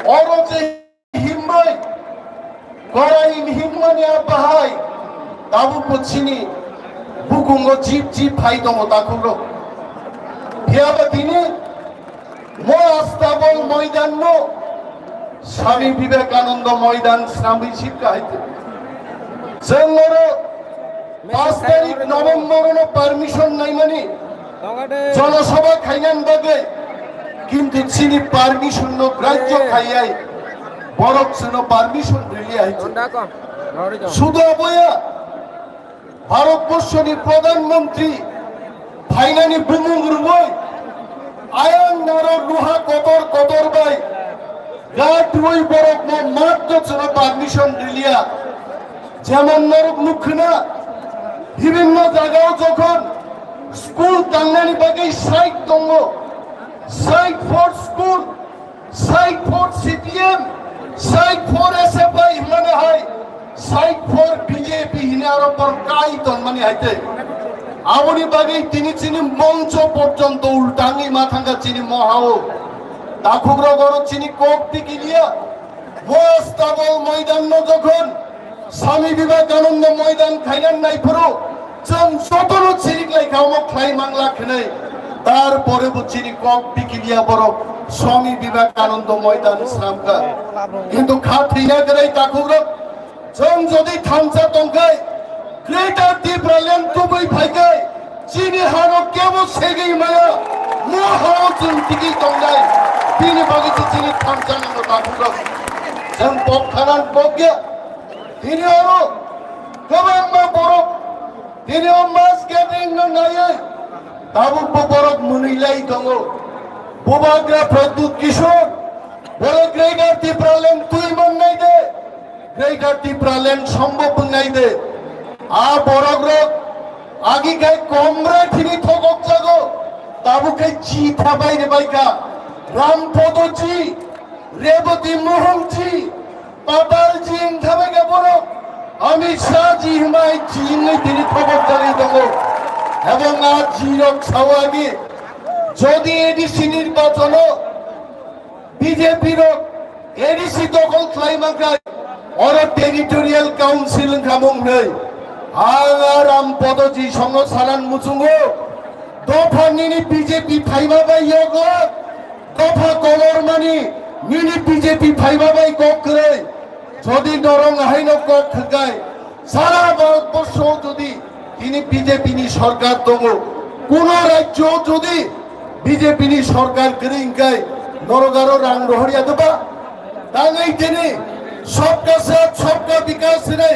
Oroje Himmai Korain Himmani Abahai Tabu Puchini Bukungo Jeep Hai Tongo Takuro Hiabatini Mo Astabol Moidan No Swami Vivekananda Moidan Snambi Shipka Haite Sengoro 5 তারিখ November permission নাই মানে জনসভা খাইনান বাগে কিন্তু চিনি permission গ্রাহ্য খাইয়াই বরক শুনো permission really আইছে শুধু বয়া ভারতবর্ষের প্রধানমন্ত্রী ফাইনানি বুমুঙ্গুর বই আয়াং নারো লুহা কতর কতর বাই গাট রই বরক মো মাত্র ছিল পারমিশন দিলিয়া যেমন নরক মুখ না বিভিন্ন জায়গাও যখন স্কুল টাঙ্গানি বাকি সাইট দঙ্গ side for school side for CPM side for SFI মানে হয় সাইট ফর বিজেপি হিনার উপর কাই তন মানে হাইতে আবনি বাকি তিনি চিনি মঞ্চ পর্যন্ত উল্টাঙ্গি মাথাঙ্গা চিনি মহাও দাখুগ্র গড় চিনি কোক দিকে দিয়া মোস্তাবল ময়দান যখন স্বামী বিবেকানন্দ ময়দান খাইলেন নাই ফেরো जों যতনো চিরিকলাই খাওয়া খাই মাংলা খেনে তারপরে চিনি কক বিকিলিয়া বড় স্বামী বিবেকানন্দ ময়দান সামকা কিন্তু খাথিয়া গেলাই তাকুগ্র जों যদি থামসা তংকাই গ্রেটার ডিপ্রালেন্ড তুবই ফাইকাই চিনি হারো কেবো সেগেই মায়া মহাও जों টিকি তংগাই বিনি বাগিছে চিনি থামসা নাম তাকুগ্র जों পক্ষানান পজ্ঞা তিনি আরো গোবাংমা বড় তিনি মাস গেটিং নাইয়ে তাবুক বরক মুনিলাই দङ বুবাগ্রা প্রদ্যুৎ কিশোর বড় গ্রেটার ত্রিপুরাল্যান্ড তুই মন্নাই দে গ্রেটার ত্রিপুরাল্যান্ড সম্ভব নাই দে আ বড়গ্র আগি গাই কমরা ঠিনি থকক জাগো তাবুকে জি থাবাই রে বাইকা রামপদজি রেবতী মোহনজি পাতালজি থাবাই গে বড় অমিত শাহজি হিমাই চিনে তিনি খবর জানিয়ে দেব এবং আজ জিরক সাওয়াগি যদি এডিসি নির্বাচন বিজেপির এডিসি দখল খাইমাকায় অর টেরিটোরিয়াল কাউন্সিল খামং নেই আরাম পদজি সঙ্গ সারান মুচুঙ্গো দফা নিনি বিজেপি ফাইবা বাই ইয়োগ দফা colour money Nini BJP ফাইবা by cock করে যদি নরং আইন কক খায় সারা ভারতবর্ষ যদি তিনি বিজেপি নি সরকার দङ কোন রাজ্য যদি বিজেপি নি সরকার করিংকায় নরগারো রাং রহরিয়া দেবা তাই তিনি সবকা সাথ সবকা বিকাশ রে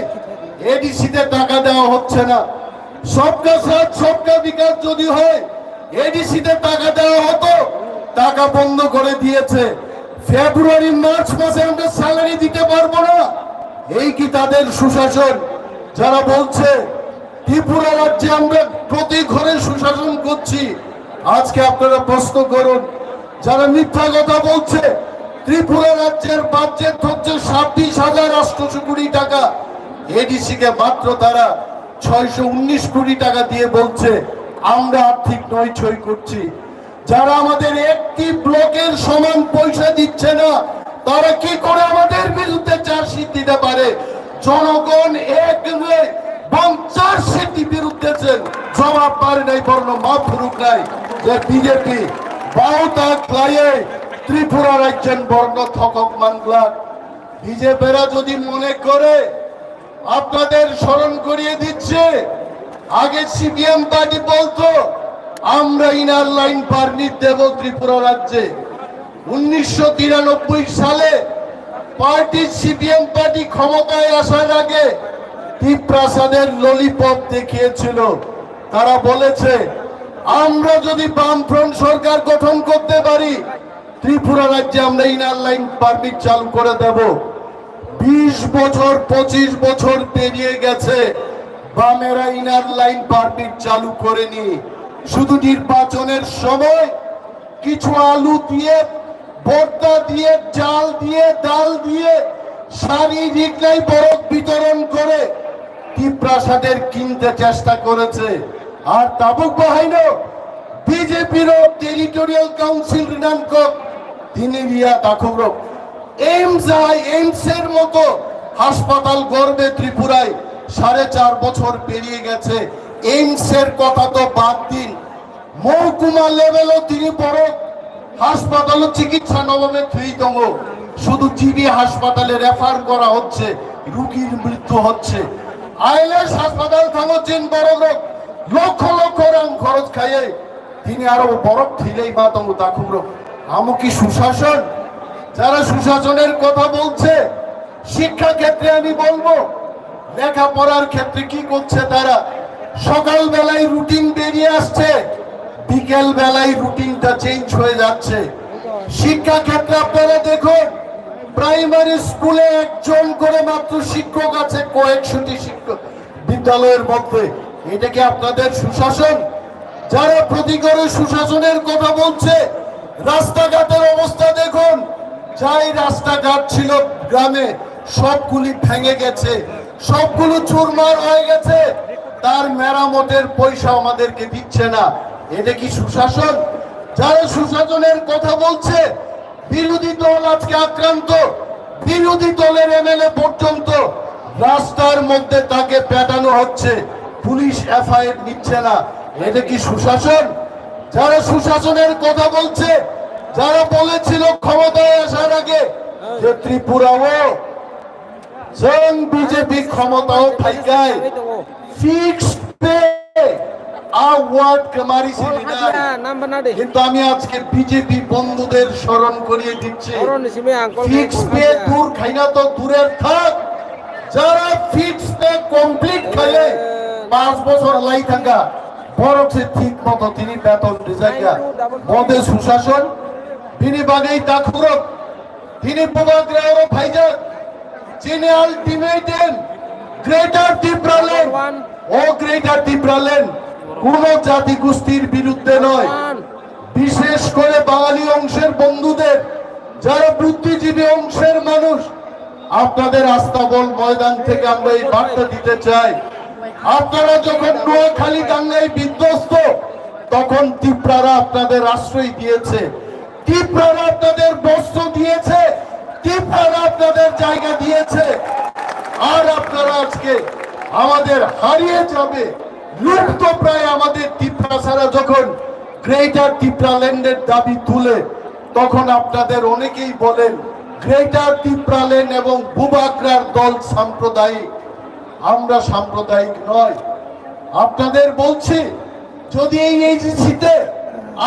এডিসি তে টাকা দেওয়া হচ্ছে না সবকা সাথ সবকা বিকাশ যদি হয় এডিসি তে টাকা দেওয়া হতো টাকা বন্ধ করে দিয়েছে ফেব্রুয়ারি মার্চ মাসে আমরা স্যালারি দিতে পারবো না এই কি তাদের সুশাসন যারা বলছে ত্রিপুরা রাজ্যে আমরা প্রতি ঘরে সুশাসন করছি আজকে আপনারা প্রশ্ন করুন যারা মিথ্যা কথা বলছে ত্রিপুরা রাজ্যের বাজেট হচ্ছে 26,800 কোটি টাকা এডিসি কে মাত্র তারা 619 কোটি টাকা দিয়ে বলছে আমরা আর্থিক নৈছই করছি যারা আমাদের একটি ব্লকের সমান পয়সা দিচ্ছে না তারা কি করে আমাদের বিরুদ্ধে চার্জশিট দিতে পারে জনগণ এক নয় এবং চার্জশিট বিরুদ্ধে জবাব পারে নাই বর্ণ মাফ ফুরুক নাই যে বিজেপি বাউতা খাইয়ে ত্রিপুরা রাজ্যের বর্ণ থকক মাংলা বিজেপিরা যদি মনে করে আপনাদের স্মরণ করিয়ে দিচ্ছে আগে সিপিএম পার্টি বলতো আমরা ইনার লাইন পারমিট দেব ত্রিপুরা রাজ্যে 1993 সালে পার্টি সিপিএম পার্টি ক্ষমতায় আসার আগে টিপ্রাসাদের ললিপপ দেখিয়েছিল তারা বলেছে আমরা যদি বামফ্রন্ট সরকার গঠন করতে পারি ত্রিপুরা রাজ্যে আমরা ইনার লাইন পারমিট চালু করে দেব 20 বছর 25 বছর পেরিয়ে গেছে বামেরা ইনার লাইন পারমিট চালু করেনি শুধু নির্বাচনের সময় কিছু আলু দিয়ে ভর্তা দিয়ে চাল দিয়ে ডাল দিয়ে শারীরিক নাই বরফ বিতরণ করে টিপ্রাসাদের কিনতে চেষ্টা করেছে আর তাবুক বাহিন বিজেপির টেরিটোরিয়াল কাউন্সিল রিনানকক তিনি রিয়া তাকুগ্র এইমস এর মতো হাসপাতাল গড়বে ত্রিপুরায় 4.5 বছর পেরিয়ে গেছে এইমস এর কথা তো বাদ দিন মহকুমা লেভেলও তিনি বড় হাসপাতাল চিকিৎসা নবমে থ্রি দङ শুধু জিবি হাসপাতালে রেফার করা হচ্ছে রোগীর মৃত্যু হচ্ছে আইএলএস হাসপাতাল থাঙ্গচিন বড় লক্ষ লক্ষ রাং খরচ খাইয়ে তিনি আরো বরফ থিলেই মা দङ তাকুগ্র আমু কি সুশাসন যারা সুশাসনের কথা বলছে শিক্ষা ক্ষেত্রে আমি বলবো লেখাপড়ার ক্ষেত্রে কি করছে তারা সকাল বেলায় রুটিন বেরিয়ে আসছে বিকেল বেলায় রুটিনটা চেঞ্জ হয়ে যাচ্ছে। শিক্ষা ক্ষেত্রে আপনারা দেখুন, প্রাইমারি স্কুলে একজন করে মাত্র শিক্ষক আছে কয়েকশোটি শিক্ষক বিদ্যালয়ের মধ্যে। এটা কি আপনাদের সুশাসন? যারা প্রতি করে সুশাসনের কথা বলছে, রাস্তাঘাটের অবস্থা দেখুন। যাই রাস্তাঘাট ছিল গ্রামে সবগুলি ভেঙে গেছে, সবগুলো চুরমার হয়ে গেছে, তার মেরামতের পয়সা আমাদেরকে দিচ্ছে না। এটা কি সুশাসন? যারা সুশাসনের কথা বলছে, বিরোধী দল আজকে আক্রান্ত। বিরোধী দলের এমএলএ পর্যন্ত রাস্তার মধ্যে তাকে পেটানো হচ্ছে, পুলিশ এফআইআর নিচ্ছে না। এটা কি সুশাসন? যারা সুশাসনের কথা বলছে, যারা বলেছিল ক্ষমতায় আসার আগে যে ত্রিপুরাও বিজেপি ক্ষমতাও থাইকায় ফিক্সড পে আওয়ার্ড কামারিছিল না। কিন্তু আমি আজকে বিজেপি বন্ধুদের স্মরণ করিয়ে দিচ্ছি, ফিক্সড পে দূর খাইনা তো দূরের থাক, যারা ফিক্সড পে কমপ্লিট খাইলে 5 বছর লাই থাকা বরফে ঠিক মতো তিনি বেতন জায়গা মদে সুশাসন। তিনি বাগেই তাকুরক, তিনি প্রবাগ্রাও ভাইজান, যিনি আলটিমেটেন গ্রেটার ত্রিপুরাল্যান্ড ও গ্রেটার ত্রিপুরাল্যান্ড কোন জাতি গোষ্ঠীর বিরুদ্ধে নয়। বিশেষ করে বাঙালি অংশের বন্ধুদের, যারা বুদ্ধিজীবী অংশের মানুষ, আপনাদের আস্তাবল ময়দান থেকে আমরা এই বার্তা দিতে চাই। আপনারা যখন নোয়াখালী দাঙ্গায় বিধ্বস্ত, তখন ত্রিপুরারা আপনাদের আশ্রয় দিয়েছে, ত্রিপুরারা আপনাদের বস্ত্র দিয়েছে, ত্রিপুরারা আপনাদের জায়গা দিয়েছে। আর আপনারা আজকে আমাদের হারিয়ে যাবে, লুপ্ত প্রায় আমাদের ত্রিপুরা ছাড়া যখন গ্রেটার ত্রিপুরাল্যান্ডের দাবি তুলে, তখন আপনাদের অনেকেই বলেন গ্রেটার ত্রিপুরাল্যান্ড এবং বুবাগ্রার দল সাম্প্রদায়িক। আমরা সাম্প্রদায়িক নয়। আপনাদের বলছি, যদি এই এজেন্সিতে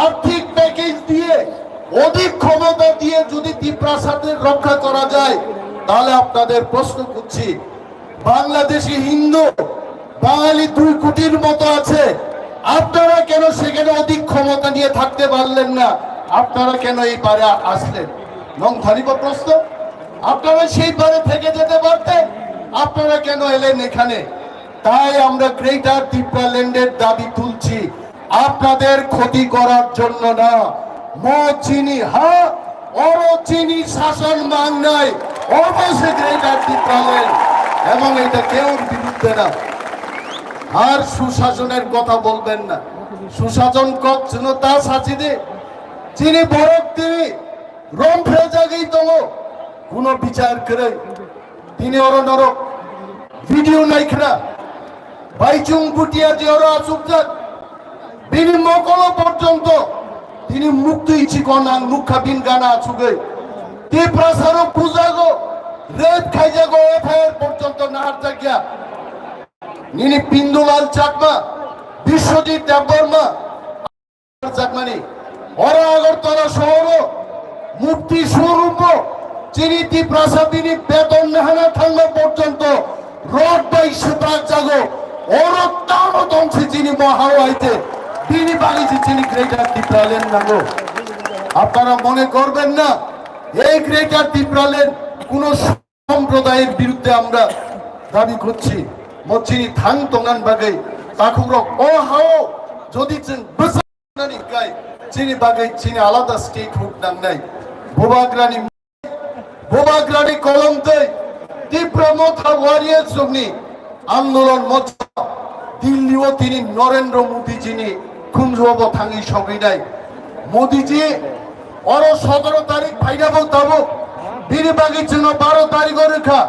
আর্থিক প্যাকেজ দিয়ে, অধিক ক্ষমতা দিয়ে যদি ত্রিপ্রাসাদের রক্ষা করা যায়, তাহলে আপনাদের প্রশ্ন করছি, বাংলাদেশি হিন্দু বাঙালি 2 কোটির মতো আছে, আপনারা কেন সেখানে অধিক ক্ষমতা নিয়ে থাকতে পারলেন না? আপনারা কেন এই পারে আসলেন? নং থানিব প্রশ্ন। আপনারা সেই পারে থেকে যেতে পারতেন, আপনারা কেন এলেন এখানে? তাই আমরা গ্রেটার ত্রিপুরাল্যান্ডের দাবি তুলছি, আপনাদের ক্ষতি করার জন্য না। মদ চিনি হ্যাঁ, অর চিনি শাসন মান নাই, অবশ্যই গ্রেটার ত্রিপুরাল্যান্ড, এবং এটা কেউ বিরুদ্ধে না। আর সুশাসনের কথা বলবেন না। সুশাসন কখন তা সাচিদে চিনি বরক তিনি রম্ফে জাগেই তো কোন বিচার করে তিনি ওর নরক ভিডিও নাই খেলা বাইচুং বুটিয়া যে ওরা আসুক যাক তিনি মকল পর্যন্ত তিনি মুক্ত ইচ্ছি কনান মুখা বিন গানা আসুগে তে প্রাসারও পূজাগো রেত খাই যাগো এফআইআর পর্যন্ত নাহার জাগিয়া নিনি পিন্দুলাল চাকমা বিশ্বজিৎ দেববর্মা চাকমানি ওরা আগরতলা শহর মুক্তি স্বরূপ চিনিতি প্রাসাদিনী বেতন নেহানা থাঙ্গা পর্যন্ত রোড বাই সেপ্রাক জাগো ওর তাম দংশে চিনি মহাওয়াইতে তিনি বাগিয়েছে চিনি গ্রেটার ত্রিপুরাল্যান্ড নাগো। আপনারা মনে করবেন না এই গ্রেটার ত্রিপুরাল্যান্ড কোন সম্প্রদায়ের বিরুদ্ধে আমরা দাবি করছি। মচিনি থাং তঙ্গান বাগে তাকুর ও হাও যদি বসানি গাই চিনি বাগে চিনি আলাদা স্টেট হুক নাম নাই ভোবাগ্রানি কলমতে তীব্রমথা ওয়ারিয়ার সঙ্গে আন্দোলন মত দিল্লিও তিনি নরেন্দ্র মোদী যিনি খুঞ্জব থাঙ্গি সঙ্গে নাই মোদীজি ওর 17 তারিখ ফাইনাবো তাবো বিনি বাগিয়েছেন 12 তারিখ রেখা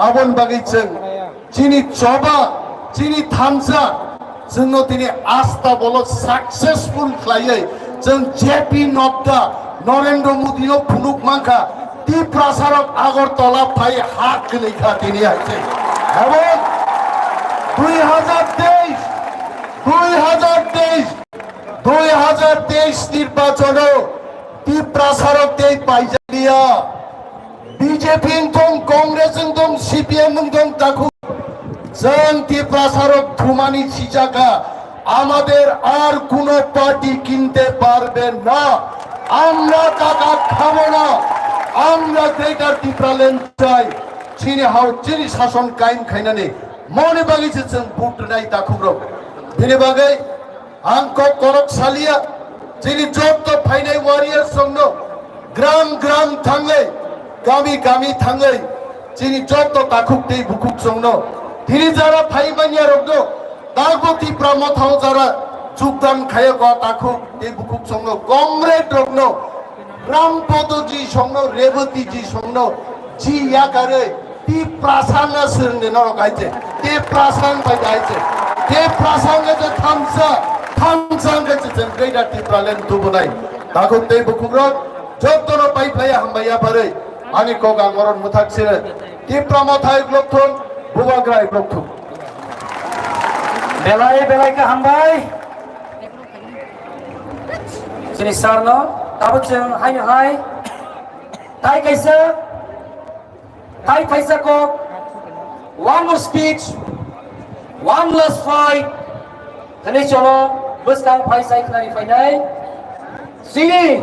আবন বাগিয়েছেন চিনি চবা চিনি থামসা জন্য তিনি আস্থা বল সাকসেসফুল খাইয়ে जों जेपी नड्डा नरेंद्र मोदी फुनुक मांखा ত্রিপ্রাসারক আগরতলা ভাই হাত লেখা তিনি আছে এবং 2023 নির্বাচন ত্রিপ্রাসারক তেই পাইজালিয়া বিজেপি দং কংগ্রেস দং সিপিএম দং তাকু जों ত্রিপ্রাসারক ধুমানি সিজাকা আমাদের আর কোনো পার্টি কিনতে পারবে না। আমরা টাকা খাবো না। আমরা গ্রেটার ত্রিপুরাল্যান্ড চাই। চিনি শাসন কায়েম খাইনানে মনে বাগিয়েছেন ভোট নাই তা খুব দিনে বাগে আঙ্ক করক সালিয়া যিনি যত ফাইনাই ওয়ারিয়ার সঙ্গ গ্রাম গ্রাম থাঙ্গে গামি গামি থাঙ্গে যিনি যত তাকুক দেই বুকুক সঙ্গ তিনি যারা ফাইমানিয়া রগ্ন তাগো ত্রিপুরা মথাও যারা যোগদান খায় গ তাকুক দেই বুকুক সঙ্গ কমরেড রগ্ন রামপদজি সঙ্গ রেবতীজি সঙ্গ জি ইয়াকারে ती प्रासांग सिरने नरक आइचे ते प्रासांग बाय आइचे ते प्रासांग जे थामसांग जे ग्रेटर त्रिपुराल्यान्ड दुबनाय ताको ते बुकुग्र जतनो पाइफाया हमबाया बारै आनि कोगा मरन मुथाकसिरे त्रिपुरा मथाय ग्लबथन बुबाग्राय ग्लबथु बेलाय का हमबाय सिनि सारनो ताबुचों हाय ताइ कैसा Thai Kaisako, one more speech, one last fight. Tani cholo, bustang phai sai khari finai. See,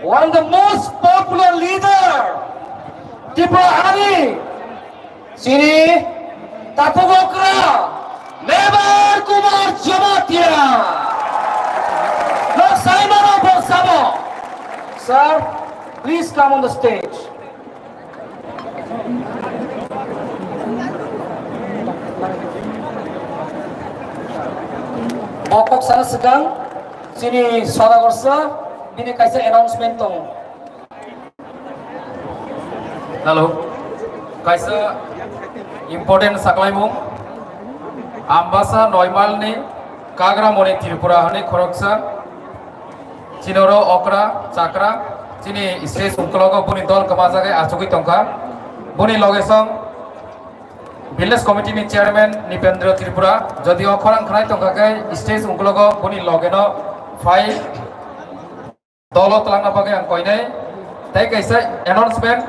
one of the most popular leader, Tripura Hari. See, Tapogokra, Nebar Kumar Jamatia. No Simon Obosamo. Sir, please come on the stage. Bokok sana sedang sini suara gorsa ini kaisa announcement tong. Halo, kaisa important saklai mong ambasa normal ne kagra mone Tripura hane khoroksa cinoro okra chakra sini stage ungkologo buni dol kamajaga achugi tongka buni logesong Village Committee ni Chairman Nipendra Tripura যদি অখরাং খানাই তংকাকে stage উংকলগ বনি লগেনো phi দলত লাংনা পাগে আং কইনাই তাই কাইসা announcement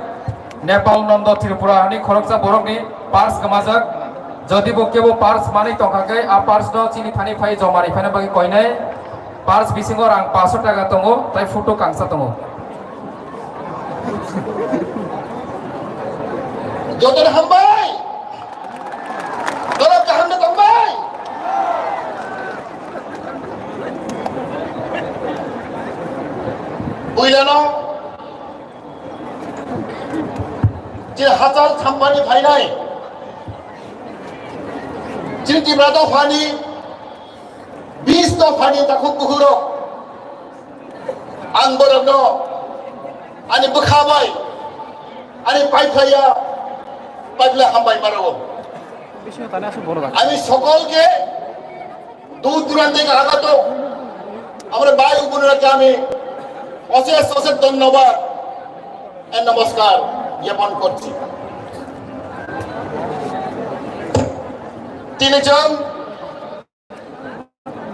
Nepal Nanda Tripura হানি খরকসা বরকনি purse গমাজাক যদি বকেবো purse মানি তংকাকে আ purse দ চিনি funny phi জমারি funny পাগে কইনাই purse বিসিংর আং 500 টাকা তঙ্গো তাই ফটো কাংসা তঙ্গো যতন হামবাই Dorong kaham na tambay. Builano. Je hazar thampani phainai. Jinti brado phani 20 to phani takhuk buhuro. Ang borogno ani bukhabai. Ani paithaya pagla hambai marawo. আমি সকলকে দূর দূরান্ত থেকে আগত আমার ভাই বোনেরাকে আমি অশেষ ধন্যবাদ ও নমস্কার জ্ঞাপন করছি তিনজন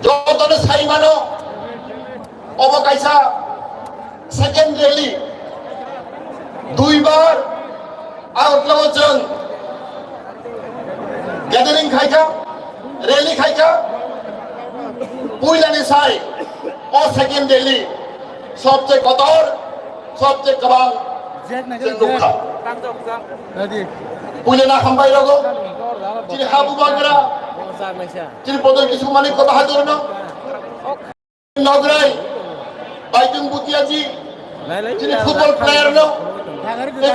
যতন সাইমানো অবকাইসা সেকেন্ড রেলি দুইবার আউটলাওজন গ্যাদারিং খাইকা রেলি খাইকা পুইলানি সাই ও সেকেন্ড রেলি সবচেয়ে কঠোর সবচেয়ে গবাং জেনুখা পুইলানা হামবাই লগো যিনি হাবু বাগরা যিনি পদর কিছু মালিক কথা হাতর না নগরাই বাইতুং বুতিয়াজি যিনি ফুটবল প্লেয়ার নো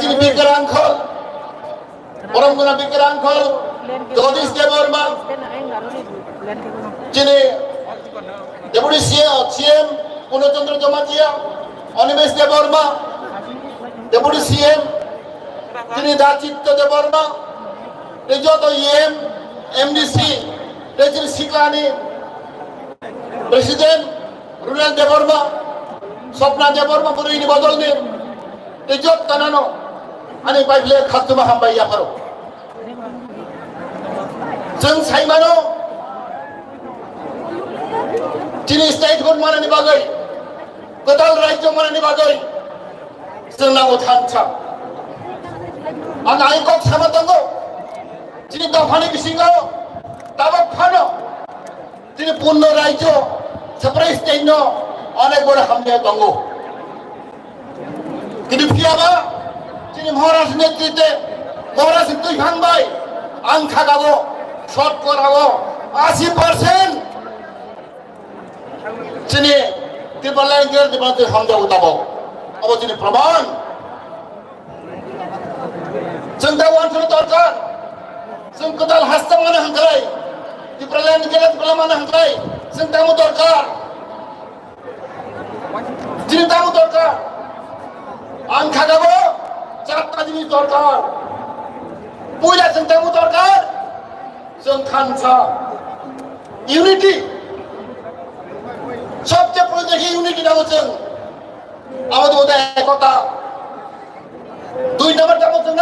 যিনি বিকরাংখল পরমগুনা বিকরাংখল জগদীশ দেববর্মা যিনি ডেপুটি সিএম পূর্ণচন্দ্র জমাতিয়া অনিমেষ দেববর্মা ডেপুটি সিএম যিনি দাচিত্য দেববর্মা যত ইএম এমডিসি যিনি শিকলানি প্রেসিডেন্ট রুলাল দেববর্মা স্বপ্না দেববর্মা পুরীনি বদলনি যত কানানো আনি পাইলে খাতুমা হামবাইয়া পারো जों साइमानो दिनै स्टेटहुड मानायनि बागै गोदान रायजो मानायनि बागै जों नांगौ थांसा आं आइकक सामा दङ दिनै दफानि बिसिङाव दाबो फानो তিনি পূর্ণ রাজ্য সেপারেট স্টেট অনেক বড় হামলা দঙ্গ কিন্তু ফিয়াবা তিনি মহারাষ্ট্র নেতৃত্বে মহারাষ্ট্র দুই ভাঙবাই আং থাকাবো শর্ট করাবো 80% তিনি ত্রিপুরায় গিয়ে ত্রিপুরাতে হামলা উঠাবো अब তিনি প্রমাণ जों दा वानफोर दरकार जों गोदान हास्ता मानो हांखाय ত্রিপুরায় গিয়ে ত্রিপুরা मानो हांखाय जों दामो दरकार তিনি दामो दरकार आं थागाबो चारटा जिनिस दरकार पयला जों दामो दरकार जों खानसा इउनिटी सबचेয়ে প্রয়োজন ইউনিটি নাও जों আমাদের মধ্যে একতা দুই নম্বর দাম जों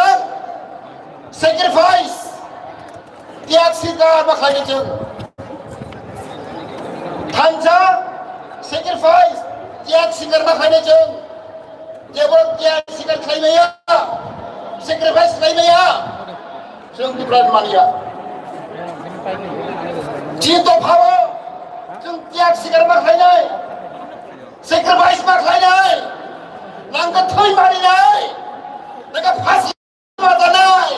স্যাক্রিফাইস ত্যাগ স্বীকার বা খাইছে খানসা স্যাক্রিফাইস ত্যাগ স্বীকার বা খাইছে जेबो ত্যাগ স্বীকার খাইनाया স্যাক্রিফাইস খাইनाया जों दिफ्रान मानिया जि दफाव जों ত্যাগ स्वीकार मा खाइनाय स्याक्रिफाइस मा खाइनाय नांगौ थै मारिनाय नोंगा फासि माजानाय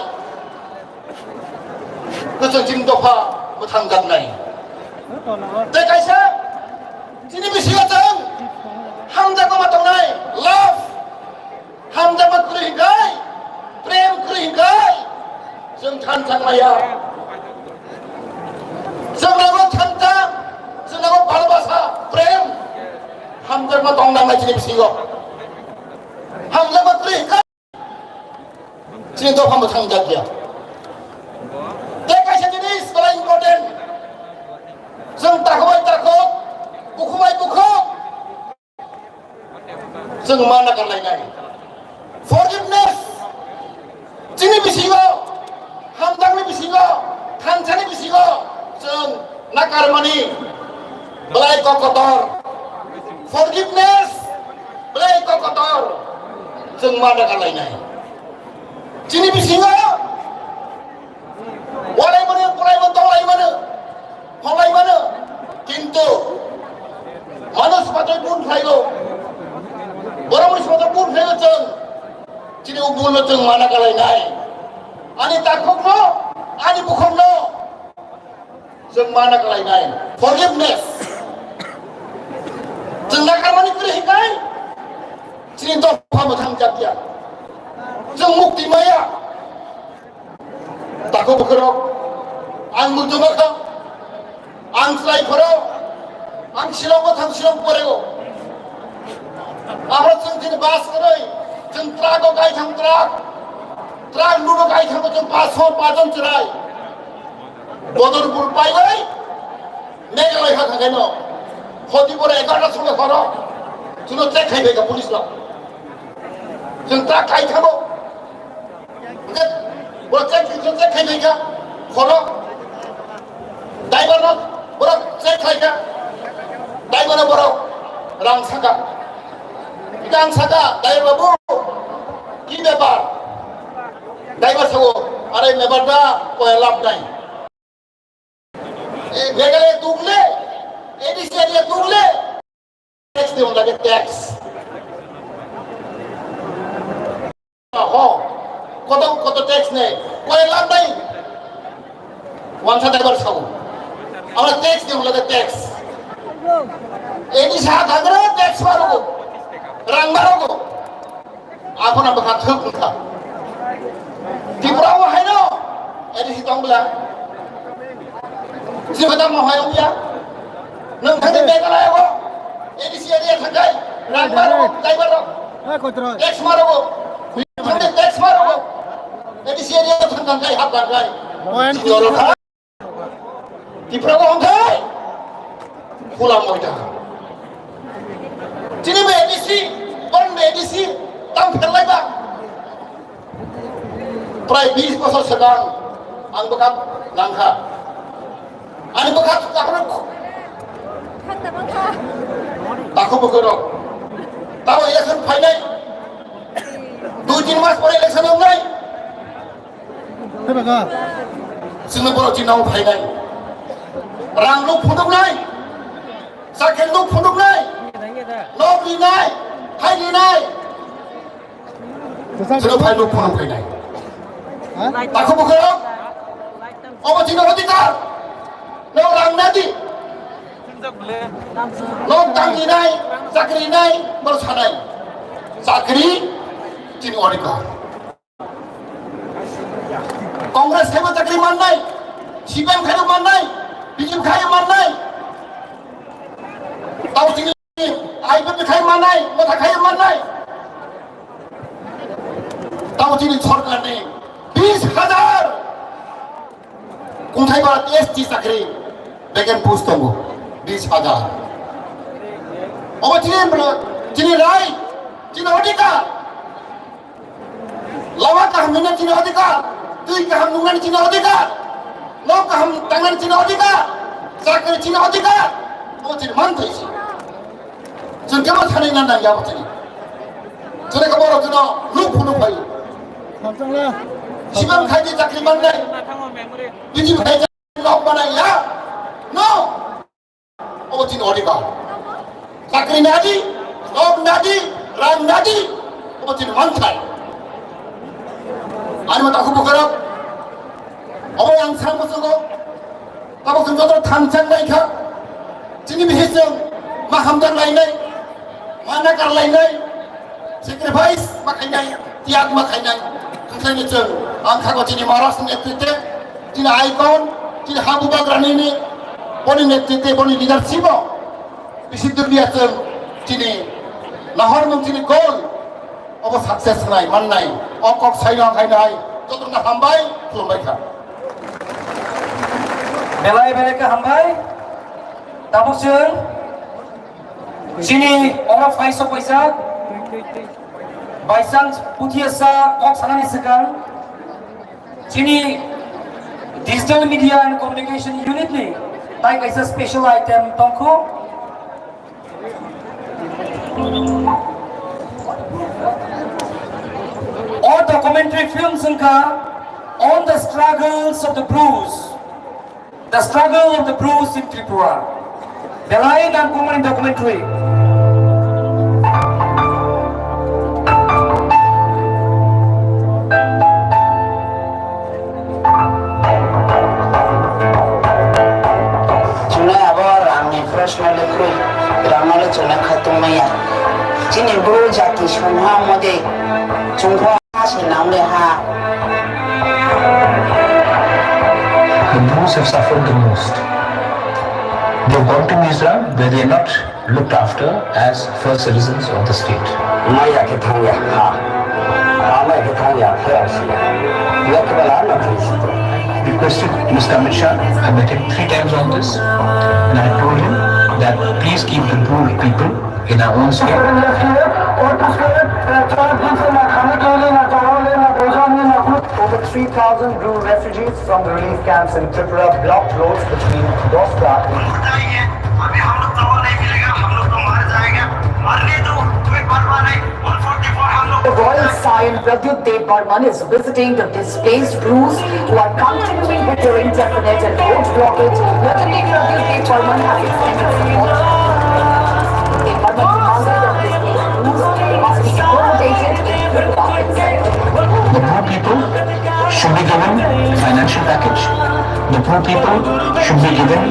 गोजों जिं दफा मोथां गाननाय देखायसो दिनै बिसिया जों हामजाखौ माथावनाय लाभ हामजामा खुलिहिंगाय प्रेम खुलिहिंगाय जों थानसांनाया जोंनाबो थानसा जोंनाबो भालोबासा प्रेम हामजामा दंनांनाय दिनै बिसिया हामजामा खुलिहिंगाय दिनै दफा मोथां जागिया देखायसो जिनिस बारा इम्पर्टेन्ट जों दाखोबाय दाखो बुखुबाय बुखु जों मा नागारलायनाय फरगिभनेस दिनै बिसिङाव हामजांनि बिसिङाव थानसानि बिसिङाव जों नागारमानि बेलाय ककतर फरगिभनेस बेलाय ककतर जों मा नागारलायनाय दिनै बिसिङाव अरायमानो गलायमोन दलायमानो हलायमानो किन्तु मानुस मात्र गुण फ्लायगौ बर' मानुस मात्र गुण फ्लायगौ जों दिनै उबुल जों मा नागारलायनाय आंनि दाखौनो आंनि बुखौनो जों मा नागारलायनाय फरगिभनेस जों नागारमानि खुलिहिंगाय दिनै दफा मोथां जातिया जों मुक्ति माया दाखौ बोखोराव आं मुलुगमाखौ आं स्लायफोराव आं शिलंआव थां शिलं फरायगौ आरो जों दिनै बास करै जों ट्राकआव गायथां ट्राक लुनो गायथांखौ जों 500 जिराय बदरपुर पाइबाय मेघालय हाखांखायनो हदिपुर 11टा समाव खर' जोंनो ट्रेक खायबायगा पुलिसनाव जों ट्राक गायथांगौ ट्रेक खायबायगा खर' ड्राइभारनाव बर' ट्रेक खायगा ड्राइभारनाव बर' रां साका रां साका ड्राइभार बाबू কি ব্যাপার ড্রাইভার সাহেব আরে ব্যাপারটা কয় লাভ নাই এই ভেগালে তুললে এডিসি এরিয়া তুললে ট্যাক্স দেওয়া লাগে ট্যাক্স কত কত ট্যাক্স নেই কয় লাভ নাই ওয়ানসা ড্রাইভার সাহেব আমরা ট্যাক্স দেওয়া লাগে ট্যাক্স এডিসি হাত হাগরে ট্যাক্স মারবো রাং মারবো এখন আমরা হাত কথা ত্রিপুরাও হয় না এডিসি দংলা जिबा महायाव गैया नोंथांनि मेघालयाव एडिसि एरिया थांबाय रां मारो ड्राइभार टेक्स मारो नोंथांनि टेक्स मारो एडिसि एरिया थांबाय हाबबाय ত্রিপুরাও हमथाय खुला मयदा दिनै बे एडिसि दाम फेरलायबा प्राय 20 बोसोर सिगां आंबो गाब नांखा आनी बघा दाखो बोखोराव ताव इलेक्शन फायनाय 2-3 मास परे इलेक्शन होनाय जोंनो बर' दिनाव फायनाय rang nuk phunuk nai sakhen nuk phunuk nai nok ni nai hai ni nai sudah phai nuk phunuk kai nai tak ko bukan apa cina ଅଧିକାର nok rang nadi nok tangi nai sakri nai bal sanai sakri cina ଅଧିକାର कांग्रेस खाई चाकरी मानना CPM खाई मानना BJP खाई मानना IPF खाई मानना मथा खाई मानना सरकार ने 20,000 कुंठाई बात एसटी चाकरी बेगन पोस्ट दंगो 20,000 अब राय अधिकार lawan kaham nungan Cina अधिकार tui kaham nungan Cina अधिकार lo kaham tangan Cina अधिकार sakri Cina अधिकार o Cina mantai si Cina kama thani nandang ya Cina Cina kaboro Cina luk punu pai sibam khai di sakri mandai biji khai di lok manai ya no o Cina अधिकार sakri nadi lok nadi rang nadi o Cina mantai 아니면 딱 후보가라 어머양 사람 못쓰고 나보 근거들 당장 나이카 지님이 했어 막 함당 라이나이 마나갈 라이나이 세크리파이스 막 하이나이 티약 막 하이나이 항상 좀 안카고 지니 말았으면 했을 때 지니 아이콘 지니 하부박 라니니 본인 했을 때 본인 리더십어 비시들 리았음 지니 나허르면 지니 골 अब success नाय मन नाय अकक साइना खाइनाय जतना हामबाय खुलुमबाय था बेलाय बेलायखौ हामबाय दाबोसों जिनि अरा फाइस पैसा बाइसान्स पुथियासा कक सानानि सिगां जिनि digital media and communication unit नि ताइ काइसा स्पेशल आइटेम दंखो or documentary films on the struggles of the Blues in Tripura. The line and common documentary. Cuma abang ramai fresh malakul, ramai le cuma khatumaya. Cini bro jati semua mode, cuma The Blues have suffered the most. They've gone to Mizoram where they are not looked after as first citizens of the state. Requested Mr. Amit Shah, I met him 3 times on this, and I told him that please keep the Blues people in our own state. Over 3,000 Bru refugees from the relief camps in Tripura blocked roads between Dosta The Royal Scion Pradyut Dev Barman is visiting the displaced Brus who are continuing with their indefinite and road blockage. Lieutenant Pradyut Dev Barman has extended support. Dev Barman demanded that displaced Brus must be accommodated in Tripura itself. The poor people should be given financial package. The poor people should be given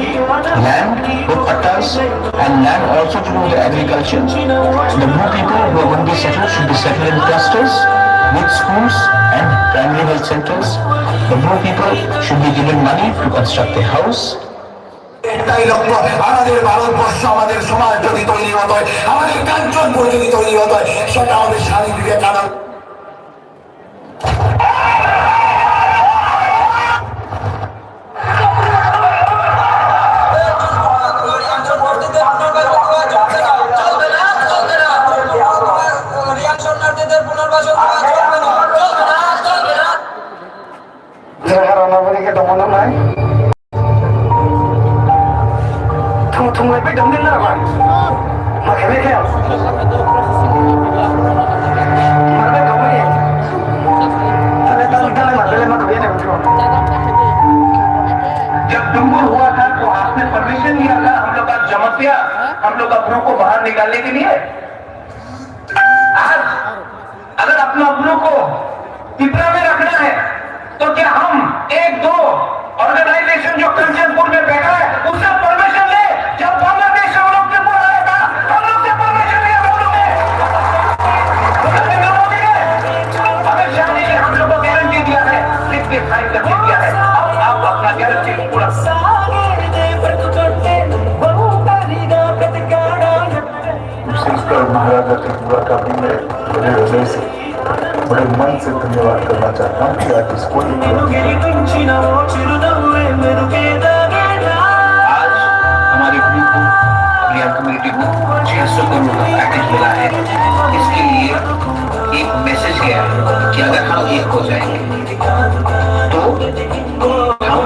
land with pattas and land also to do the agriculture. The poor people who are going to be settled should be settled in clusters with schools and primary health centers. The poor people should be given money to construct a house. আমাদের ভারতবর্ষ আমাদের সমাজ যদি তৈরি হতে হয় আমাদের কাঞ্চনপুর যদি তৈরি হতে হয় সেটা আমাদের স্বামী বিবেকানন্দ जब डूंगर हुआ था तो आपने लोग अपनों को बाहर निकालने के लिए। आज अगर अपने अपनों को त्रिपुरा में रखना है तो क्या हम एक दो ऑर्गेनाइजेशन जो कंचनपुर में बैठा है उससे परमिशन ले? जब बांग्लादेश से लोग त्रिपुरा आएगा हम लोग से परमिशन लिया बोलोगे? अमित शाह ने हम लोग को गारंटी दिया है, लिख के साइन करके दिया है। अब आप अपना गारंटी पूरा महाराजा त्रिपुरा का भी मैं बड़े हृदय से बड़े मन से धन्यवाद करना चाहता हूँ कि आज इसको आज हमारी कम्युनिटी को 600 करोड़ का पैकेज मिला है। इसके लिए एक मैसेज गया है कि अगर हम एक हो जाएंगे तो हम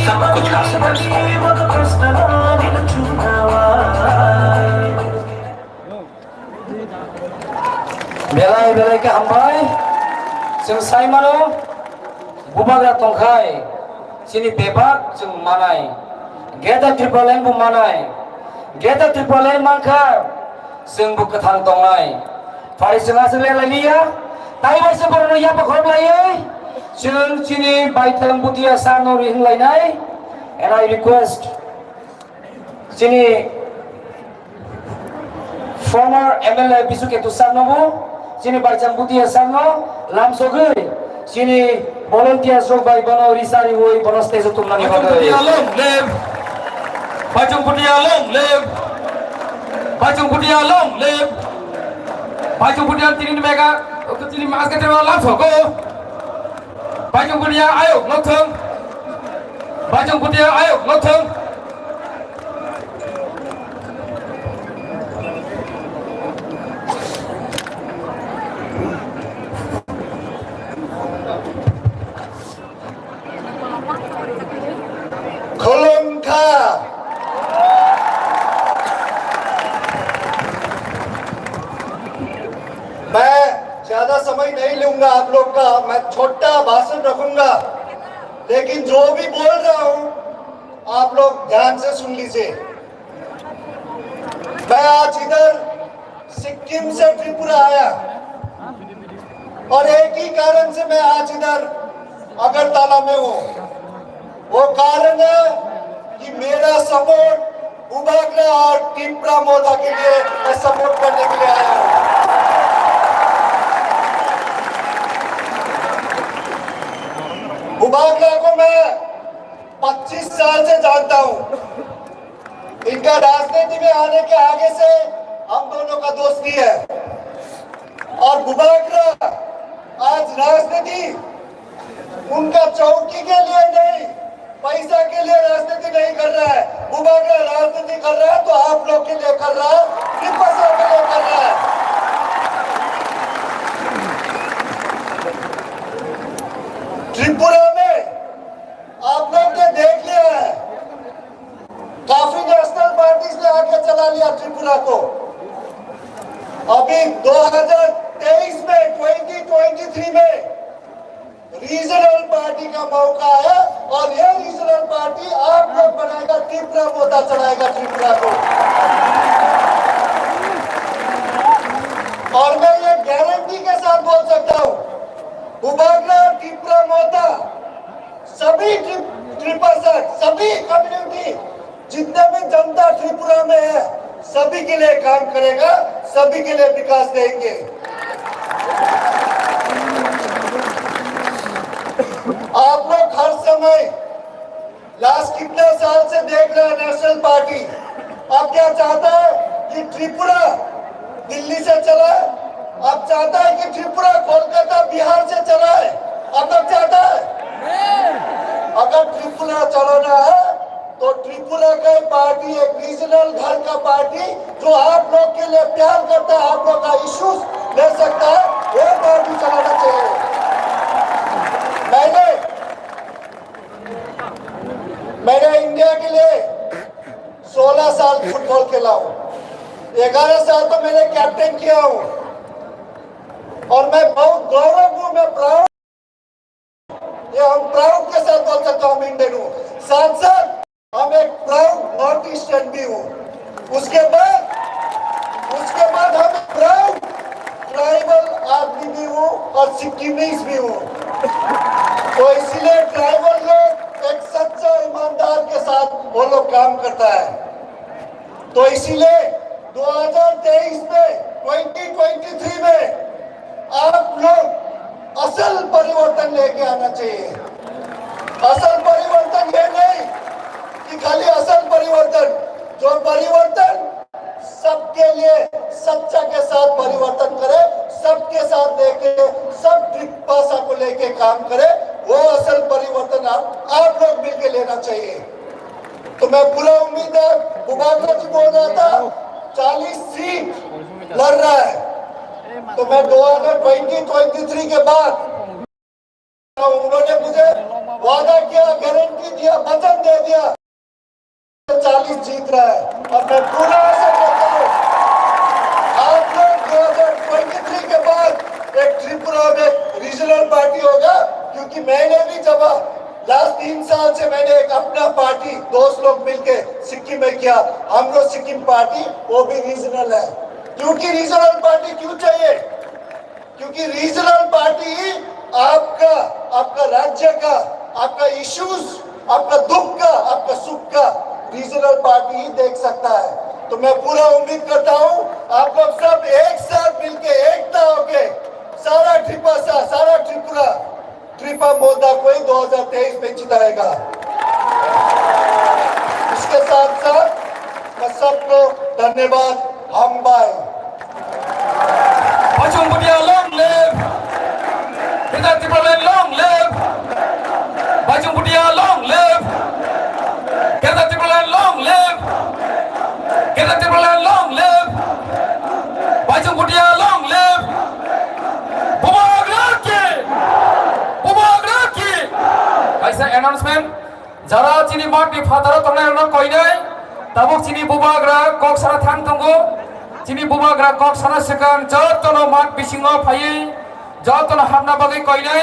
सब कुछ हासिल कर सकते। बेलाय बेलाय के हामबाय जों साइमानो बुबाग्रा तंखाय सिनि बेबाक जों मानाय गेदा त्रिपुरालाय बु मानाय गेदा त्रिपुरालाय मानखा जों बु कथां दंनाय फारि जोंहा जों लेलायनिया ताइबाय जों बरनो या बखरलायै जों सिनि बायथों बुदिया सानो रिहलायनाय and I request सिनि former MLA Bisuketu Sarnobu sini bajang butia sango lamsogui sini volunteer sok bai bono risari hoi bono stage tumnani bagai long live bajang butia long live bajang butia long live bajang butia tinin mega tinin mas ke tewa lamsogo bajang butia ayo lokthong bajang butia ayo lokthong मैं ज्यादा समय नहीं लूंगा आप लोग का, मैं छोटा भाषण रखूंगा, लेकिन जो भी बोल रहा हूं आप लोग ध्यान से सुन लीजिए। मैं आज इधर सिक्किम से त्रिपुरा आया और एक ही कारण से मैं आज इधर अगरतला में हूं। वो कारण है कि मेरा सपोर्ट बुबाग्रा और त्रिपुरा मोदा के लिए मैं सपोर्ट करने के लिए आया हूं। बुबाग्रा को मैं 25 साल से जानता हूं। इनका राजनीति में आने के आगे से हम दोनों का दोस्ती है और बुबाग्रा आज राजनीति उनका चौकी के लिए नहीं, पैसा के लिए राजनीति नहीं कर रहा है। बुबाग्रा राजनीति कर रहा है तो आप लोग के लिए कर रहा है, त्रिपुरा के लिए कर रहा है। त्रिपुरा में आप लोग ने देख लिया है, काफी नेशनल पार्टी ने आके चला लिया त्रिपुरा को। अभी 2023 में 2023 में रीजनल पार्टी का मौका है और ये रीजनल पार्टी आप लोग बनाएगा, त्रिपुरा मोदा चलाएगा त्रिपुरा को। और मैं ये गारंटी के साथ बोल सकता हूँ, बुबाग्रा और त्रिपुरा मोदा सभी सभी कम्युनिटी जितने भी जनता त्रिपुरा में है सभी के लिए काम करेगा, सभी के लिए विकास देंगे। आप लोग हर समय लास्ट कितने साल से देख रहे हैं नेशनल पार्टी अब क्या चाहता है कि त्रिपुरा दिल्ली से चलाए, अब चाहता है कि त्रिपुरा कोलकाता बिहार से चलाए। अब तक चाहता है अगर त्रिपुरा चलाना है तो त्रिपुरा का पार्टी एक रीजनल घर का पार्टी जो आप लोग के लिए प्यार करता है, आप लोग का इश्यूज ले सकता है, वो पार्टी चलाना चाहिए। मैंने इंडिया के लिए 16 साल फुटबॉल खेला हूँ, 11 साल तो मैंने कैप्टन किया हूँ और मैं बहुत गौरव हूँ, मैं प्राउड, ये हम प्राउड के साथ बोल सकता हूँ, इंडियन हूँ। साथ साथ हम एक प्राउड नॉर्थ ईस्टर्न भी हूँ। उसके बाद हम प्राउड ट्राइबल आदमी भी हूँ और सिक्किमीज भी हूँ। तो इसलिए ट्राइबल लोग एक सच्चा ईमानदार के साथ वो लोग काम करता है। तो इसीलिए 2023 में 2023 में आप लोग असल परिवर्तन लेके आना चाहिए। असल परिवर्तन ये नहीं कि खाली असल परिवर्तन, जो परिवर्तन सबके लिए सच्चा के साथ परिवर्तन करे, सबके साथ लेके सब भाषा को लेके काम करे, वो असल परिवर्तन आप लोग मिलके लेना चाहिए। तो मैं पूरा उम्मीद है, बुबाकर जी बोल रहा था 40 सीट लड़ रहा है, तो मैं 2023 के बाद उन्होंने मुझे वादा किया, गारंटी दिया, वचन दे दिया 40 जीत रहा है। और मैं पूरा आशा करता हूँ आप लोग 2023 के बाद एक त्रिपुरा में रीजनल पार्टी होगा, क्योंकि मैंने भी जब लास्ट 3 साल से मैंने एक अपना पार्टी दोस्त लोग मिलके सिक्किम में किया, हम लोग सिक्किम पार्टी, वो भी रीजनल है। क्योंकि रीजनल पार्टी क्यों चाहिए? क्योंकि रीजनल पार्टी आपका राज्य का, आपका इश्यूज, आपका दुख का, आपका सुख का रीजनल पार्टी ही देख सकता है। तो मैं पूरा उम्मीद करता हूँ आप लोग सब एक साथ मिलके एकता होके सारा त्रिपुरा मोदा को ही 2023 में जिताएगा। इसके साथ साथ मैं सबको धन्यवाद। हम bye Bajung Budia long live. Kita Timberland long live. Bajung Budia long live. Kita Timberland long live. Kita Timberland long live. Bajung Budia long live. Bubagraki. Kaisa announcement. Jara chini mat di fatara tongnai rona koinai. Tabuk chini bubagra kok sara thang tunggu. Chini bubagra kok sana sekan jotono mat bisingo phayi jotono hamna bagai koinai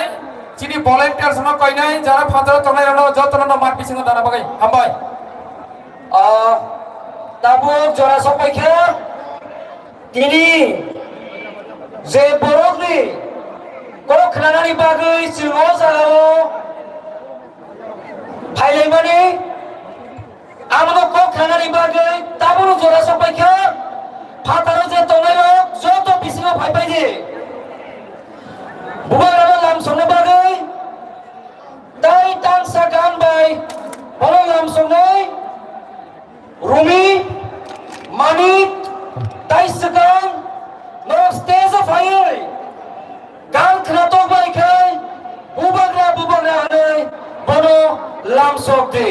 chini volunteer sama koinai jara fatara tongnai rona jotono mat bisingo dana bagai hambai tabuk jora sopaikha tini je borokni kok khanani bagai singo jagao phailai amano kok khanani bagai tabuk jora sopaikha फातारो जे तोंगैलो जो तो बिसिङो फाइबायदि बुबारानो लामसंनो बागै दाय तांसा गानबाय बनो लामसंनाय रुमि मानिक दाय सगां no stage of हायै गान खनातो बायखाय बुबाग्रा हानै बनो लामसंदि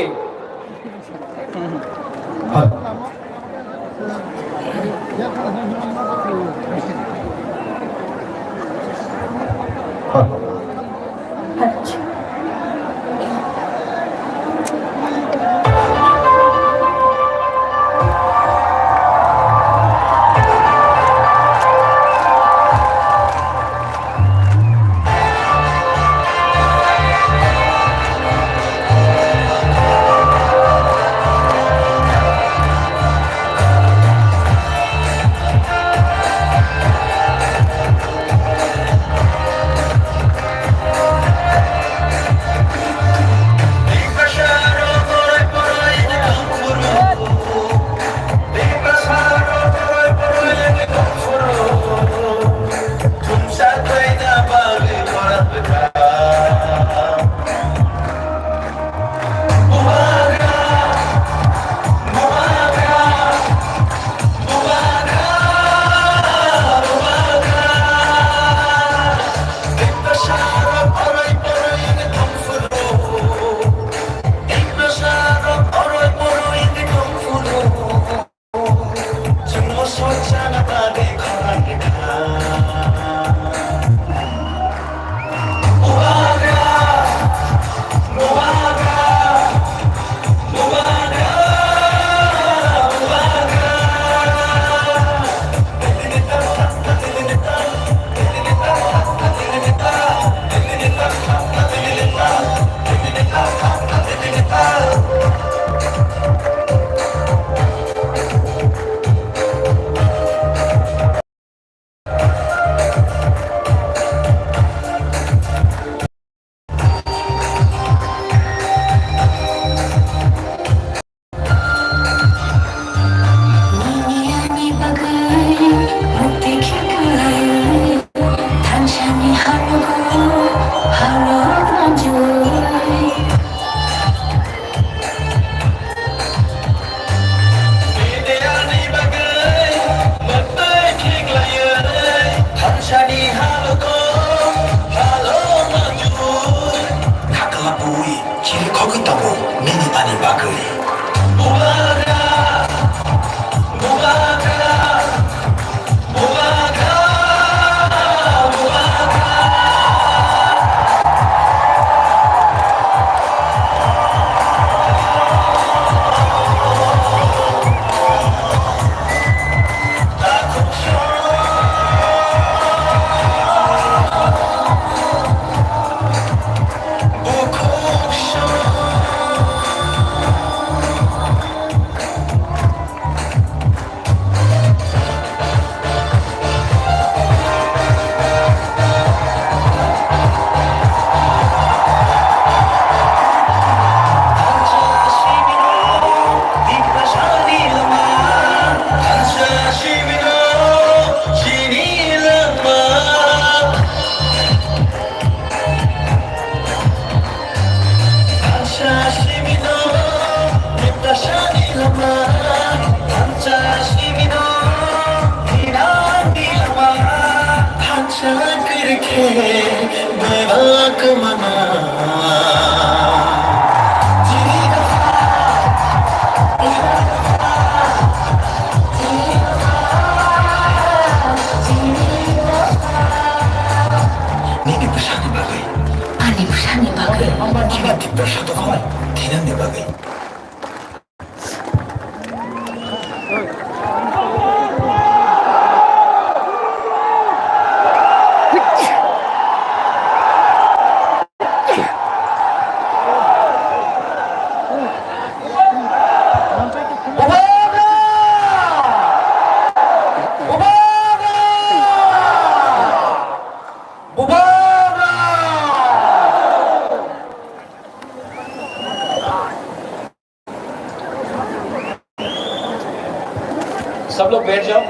सब लोग बैठ जाओ,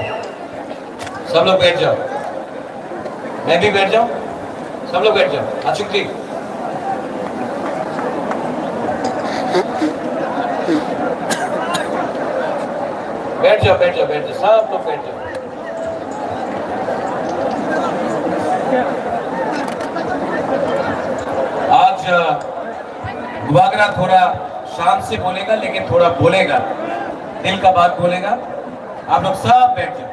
सब लोग बैठ जाओ, मैं भी बैठ जाऊं, सब लोग बैठ जाओ। अचुकली बैठ जाओ, बैठ जाओ, बैठ जाओ, सब लोग बैठ जाओ। आज गुबागरा थोड़ा शांत से बोलेगा, लेकिन थोड़ा बोलेगा, दिल का बात बोलेगा। आप लोग सब बैठ जाओ।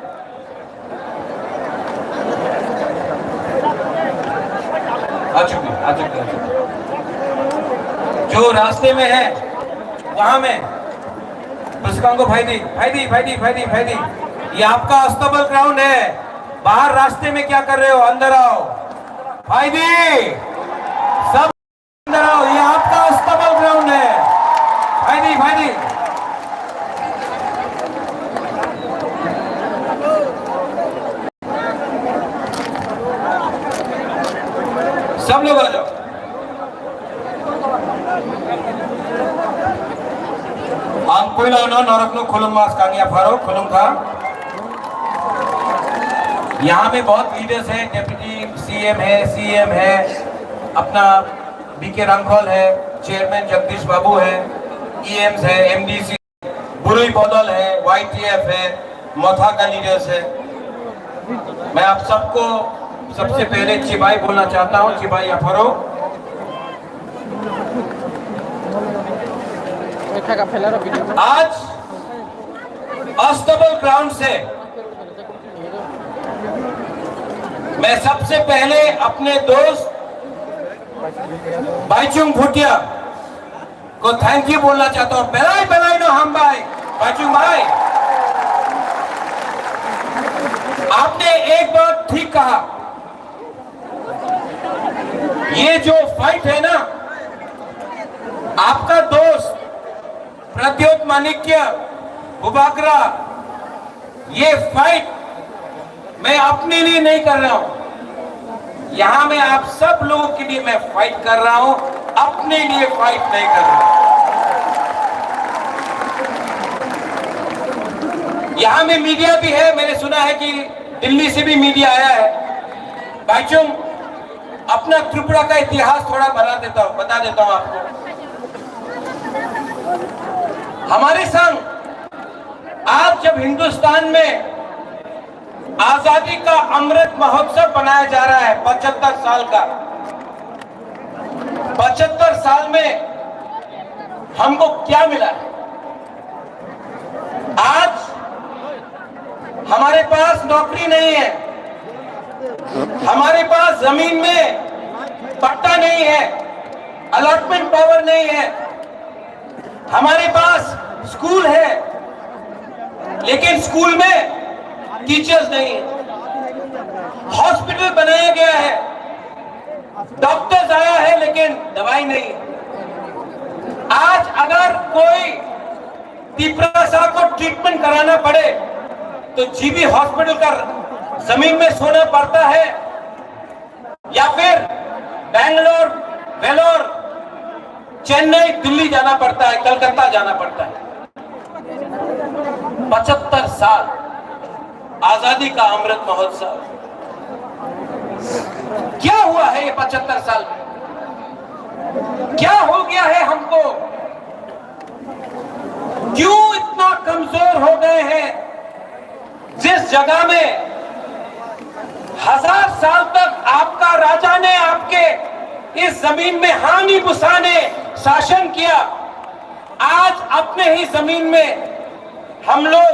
जो रास्ते में है वहां में पुस्तकों को भाई दी, भाई दी, भाई दी, भाई दी, भाई दी। ये आपका अस्तबल ग्राउंड है, बाहर रास्ते में क्या कर रहे हो? अंदर आओ भाई दी, सब अंदर आओ, ये आपका अस्तबल ग्राउंड है। भाई दी, भाई दी, सब लोग आ जाओ। आम कोई ना नौरत्नो खुलम मास कांगिया फारो खुलम था। यहाँ में बहुत लीडर्स हैं, डिप्टी सीएम है, सीएम है, अपना बीके रंगखोल है, चेयरमैन जगदीश बाबू है, ईएम्स है, एमडीसी बुरुई बदल है, वाईटीएफ है, मोथा का लीडर्स है। मैं आप सबको सबसे पहले चिबाई बोलना चाहता हूँ। चिबाई अफरो आज अस्तबल ग्राउंड से मैं सबसे पहले अपने दोस्त बाईचुंग भूटिया को थैंक यू बोलना चाहता हूँ। बेलाई बेलाई नो हम भाई बाईचुंग भाई, आपने एक बात ठीक कहा, ये जो फाइट है ना, आपका दोस्त प्रद्योत माणिक्य गुबागरा, ये फाइट मैं अपने लिए नहीं कर रहा हूं, यहां मैं आप सब लोगों के लिए मैं फाइट कर रहा हूं, अपने लिए फाइट नहीं कर रहा हूं। यहां में मीडिया भी है, मैंने सुना है कि दिल्ली से भी मीडिया आया है। भाईचुंग, अपना त्रिपुरा का इतिहास थोड़ा बता देता हूं आपको। हमारे संग आज जब हिंदुस्तान में आजादी का अमृत महोत्सव बनाया जा रहा है 75 साल का, 75 साल में हमको क्या मिला है? आज हमारे पास नौकरी नहीं है, हमारे पास जमीन में पट्टा नहीं है, अलॉटमेंट पावर नहीं है, हमारे पास स्कूल है लेकिन स्कूल में टीचर्स नहीं है, हॉस्पिटल बनाया गया है, डॉक्टर्स आया है लेकिन दवाई नहीं है। आज अगर कोई त्रिपुरा साहब को ट्रीटमेंट कराना पड़े तो जीबी हॉस्पिटल का जमीन में सोना पड़ता है या फिर बेंगलोर, वेलोर, चेन्नई, दिल्ली जाना पड़ता है, कलकत्ता जाना पड़ता है। 75 साल आजादी का अमृत महोत्सव, क्या हुआ है ये 75 साल में? क्या हो गया है हमको? क्यों इतना कमजोर हो गए हैं? जिस जगह में 1000 साल तक आपका राजा ने आपके इस जमीन में हानि बुसा ने शासन किया। आज अपने ही जमीन में हम लोग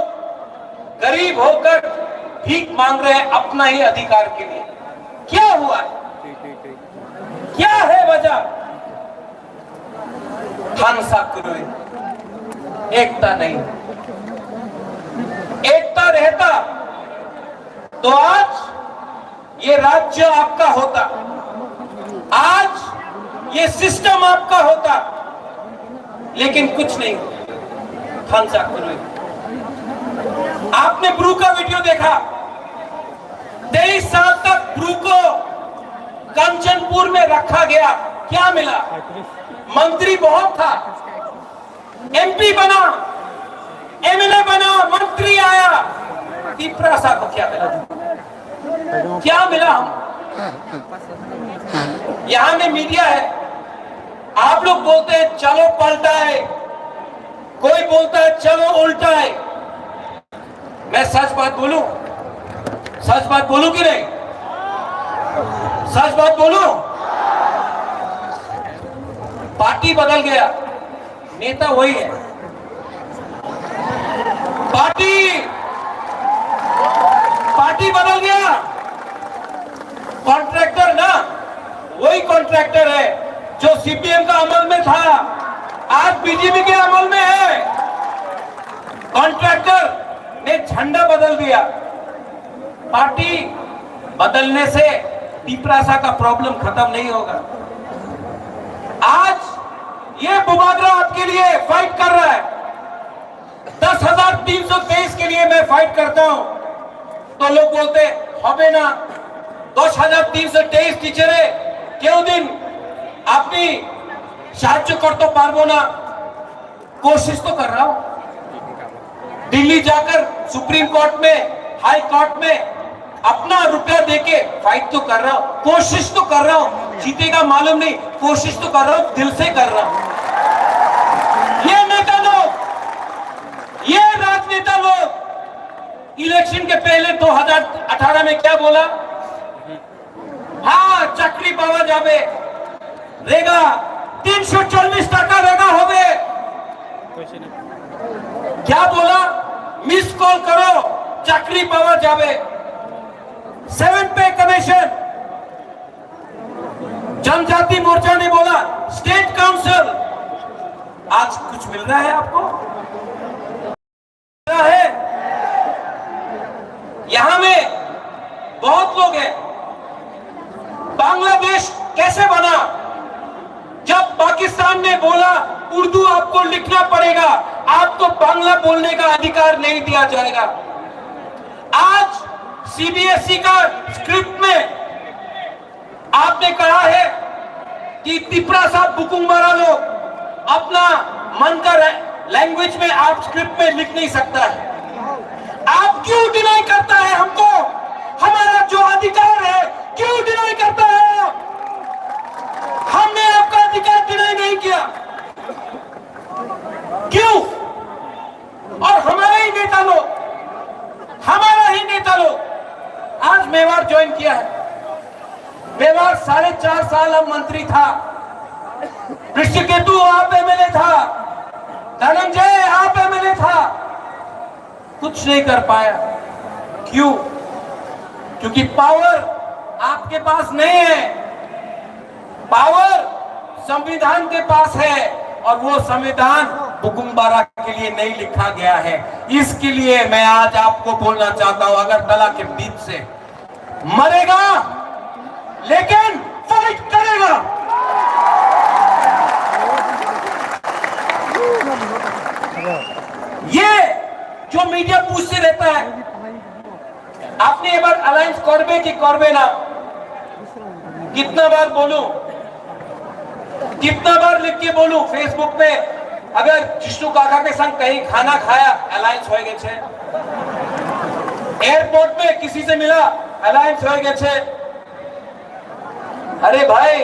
गरीब होकर भीख मांग रहे हैं अपना ही अधिकार के लिए। क्या हुआ है? क्या है वजह? थानसा करो, एकता नहीं। एकता रहता तो आज ये राज्य आपका होता, आज ये सिस्टम आपका होता, लेकिन कुछ नहीं। थानसा करो। आपने ब्रू का वीडियो देखा। 23 साल तक ब्रू को कंचनपुर में रखा गया। क्या मिला? मंत्री बहुत था, एमपी बना, एमएलए बना, मंत्री आया। तिपरासा को क्या मिला? क्या मिला? यहां में मीडिया है, आप लोग बोलते हैं चलो पलटा है, कोई बोलता है चलो उल्टा है। मैं सच बात बोलूं? सच बात बोलूं कि नहीं? सच बात बोलूं? पार्टी बदल गया, नेता वही है। पार्टी बदल गया, कॉन्ट्रैक्टर ना वही कॉन्ट्रैक्टर है जो सीपीएम का अमल में था, आज बीजेपी के अमल में है। कॉन्ट्रैक्टर ने झंडा बदल दिया। पार्टी बदलने से तिपरासा का प्रॉब्लम खत्म नहीं होगा। आज ये बुबागरा आपके लिए फाइट कर रहा है। 10,323 के लिए मैं फाइट करता हूं तो लोग बोलते হবে না 10,323 টিচারে কেউ দিন আপনি সাহায্য করতে পারবো না। कोशिश तो कर रहा हूं, दिल्ली जाकर सुप्रीम कोर्ट में, हाई कोर्ट में अपना रुपया देके फाइट तो कर रहा हूं, कोशिश तो कर रहा हूं। जीतेगा मालूम नहीं, कोशिश तो कर रहा हूं, दिल से कर रहा हूं। ये नेता लोग, ये राजनेता लोग इलेक्शन के पहले 2018 में क्या बोला? हाँ चाकरी पावा जाबे, रेगा 340 टाका रेगा होबे। क्या बोला? मिस कॉल करो चाकरी पावा जाबे। 7 पे कमीशन। जनजाति मोर्चा ने बोला स्टेट काउंसिल। आज कुछ मिल रहा है आपको? मिल रहा है? यहां में बहुत लोग हैं। बांग्लादेश कैसे बना? जब पाकिस्तान ने बोला उर्दू आपको लिखना पड़ेगा, आपको बांग्ला बोलने का अधिकार नहीं दिया जाएगा। आज सीबीएसई का स्क्रिप्ट में आपने कहा है कि तिपरासा बुकुम्बारा लोग अपना मन का लैंग्वेज में आप स्क्रिप्ट में लिख नहीं सकता है। आप क्यों डिनाई करता है हमको? हमारा जो अधिकार है क्यों डिनाई करता है? हमने आपका अधिकार डिनाई नहीं किया, क्यों? और हमारे ही नेता लोग, हमारा ही नेता लोग आज मेवाड़ ज्वाइन किया है। मेवाड़ 4.5 साल अब मंत्री था। ऋषिकेतु आप एमएलए था, धनंजय आप एमएलए था, कुछ नहीं कर पाया। क्यों? क्योंकि पावर आपके पास नहीं है। पावर संविधान के पास है और वो संविधान बुकुम्बारा के लिए नहीं लिखा गया है। इसके लिए मैं आज आपको बोलना चाहता हूं, अगरतला के बीच से मरेगा लेकिन फाइट करेगा। ये जो मीडिया पूछते रहता है आपने एक बार अलायंस करबे कि करबे ना, कितना बार बोलूं, कितना बार लिख के बोलूं फेसबुक पे? अगर जिष्णु काका के संग कहीं खाना खाया अलायंस हो गए छे, एयरपोर्ट में किसी से मिला अलायंस हो गए छे। अरे भाई,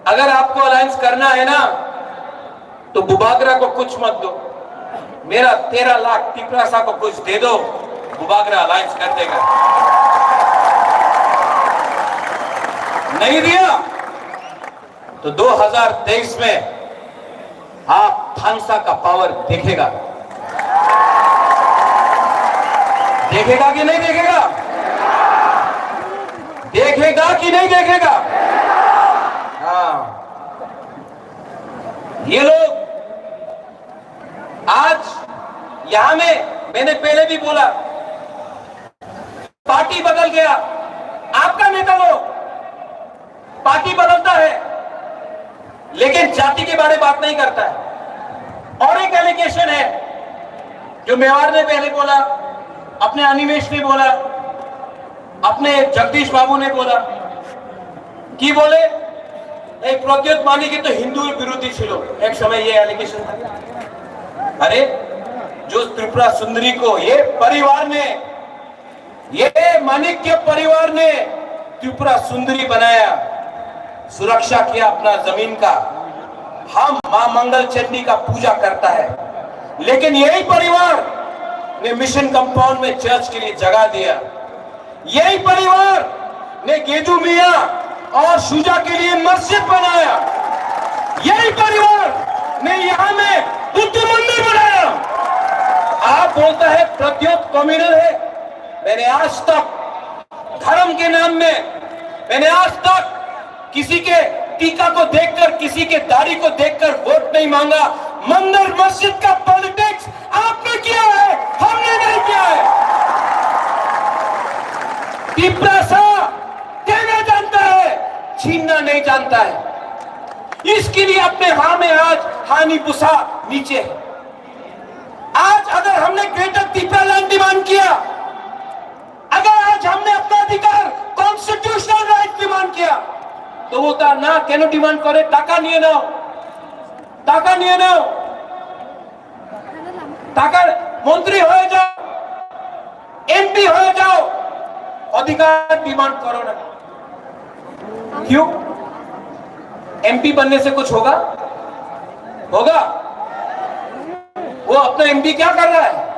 अगर आपको अलायंस करना है ना तो बुबागरा को कुछ मत दो, मेरा 13 लाख तिपरासा को कुछ दे दो, बुबागरा अलायंस कर देगा। नहीं दिया तो 2023 में आप थांगसा का पावर देखेगा। देखेगा कि नहीं देखेगा? देखेगा कि नहीं देखेगा? हाँ, ये लोग आज यहां में, मैंने पहले भी बोला, पार्टी बदल गया, आपका नेता लोग पार्टी बदलता है लेकिन जाति के बारे में बात नहीं करता है। और एक एलिगेशन है जो मेवाड़ ने पहले बोला, अपने अनिमेश ने बोला, अपने जगदीश बाबू ने बोला कि बोले एक प्रद्योत मानी की तो हिंदू विरोधी छिलो, एक समय ये एलिगेशन था। अरे जो त्रिपुरा सुंदरी को ये परिवार ने, ये माणिक्य परिवार ने त्रिपुरा सुंदरी बनाया, सुरक्षा किया अपना जमीन का, हम मां मंगल चंडी का पूजा करता है, लेकिन यही परिवार ने मिशन कंपाउंड में चर्च के लिए जगह दिया, यही परिवार ने गेजू मियां और शुजा के लिए मस्जिद बनाया, यही परिवार ने यहां में बुद्ध मंदिर बनाया। आप बोलता है प्रद्योत कम्युनल है, मैंने आज तक धर्म के नाम में, मैंने आज तक किसी के टीका को देखकर, किसी के दाढ़ी को देखकर वोट नहीं मांगा। मंदिर मस्जिद का पॉलिटिक्स आपने किया है, हमने नहीं किया है। तिपरासा देना जानता है, छीनना नहीं जानता है। इसके लिए अपने हां में आज हानि पुसा नीचे है। आज अगर हमने ग्रेटर तिपरा लैंड डिमांड किया, अगर आज हमने अपना अधिकार कॉन्स्टिट्यूशनल राइट डिमांड किया, तो वो ना केन डिमांड करे, टाका निये नाओ, टाका निये नाओ, टाका मंत्री हो जाओ, एमपी हो जाओ, अधिकार डिमांड करो ना। क्यों? एमपी बनने से कुछ होगा? होगा? वो अपना एमपी क्या कर रहा है?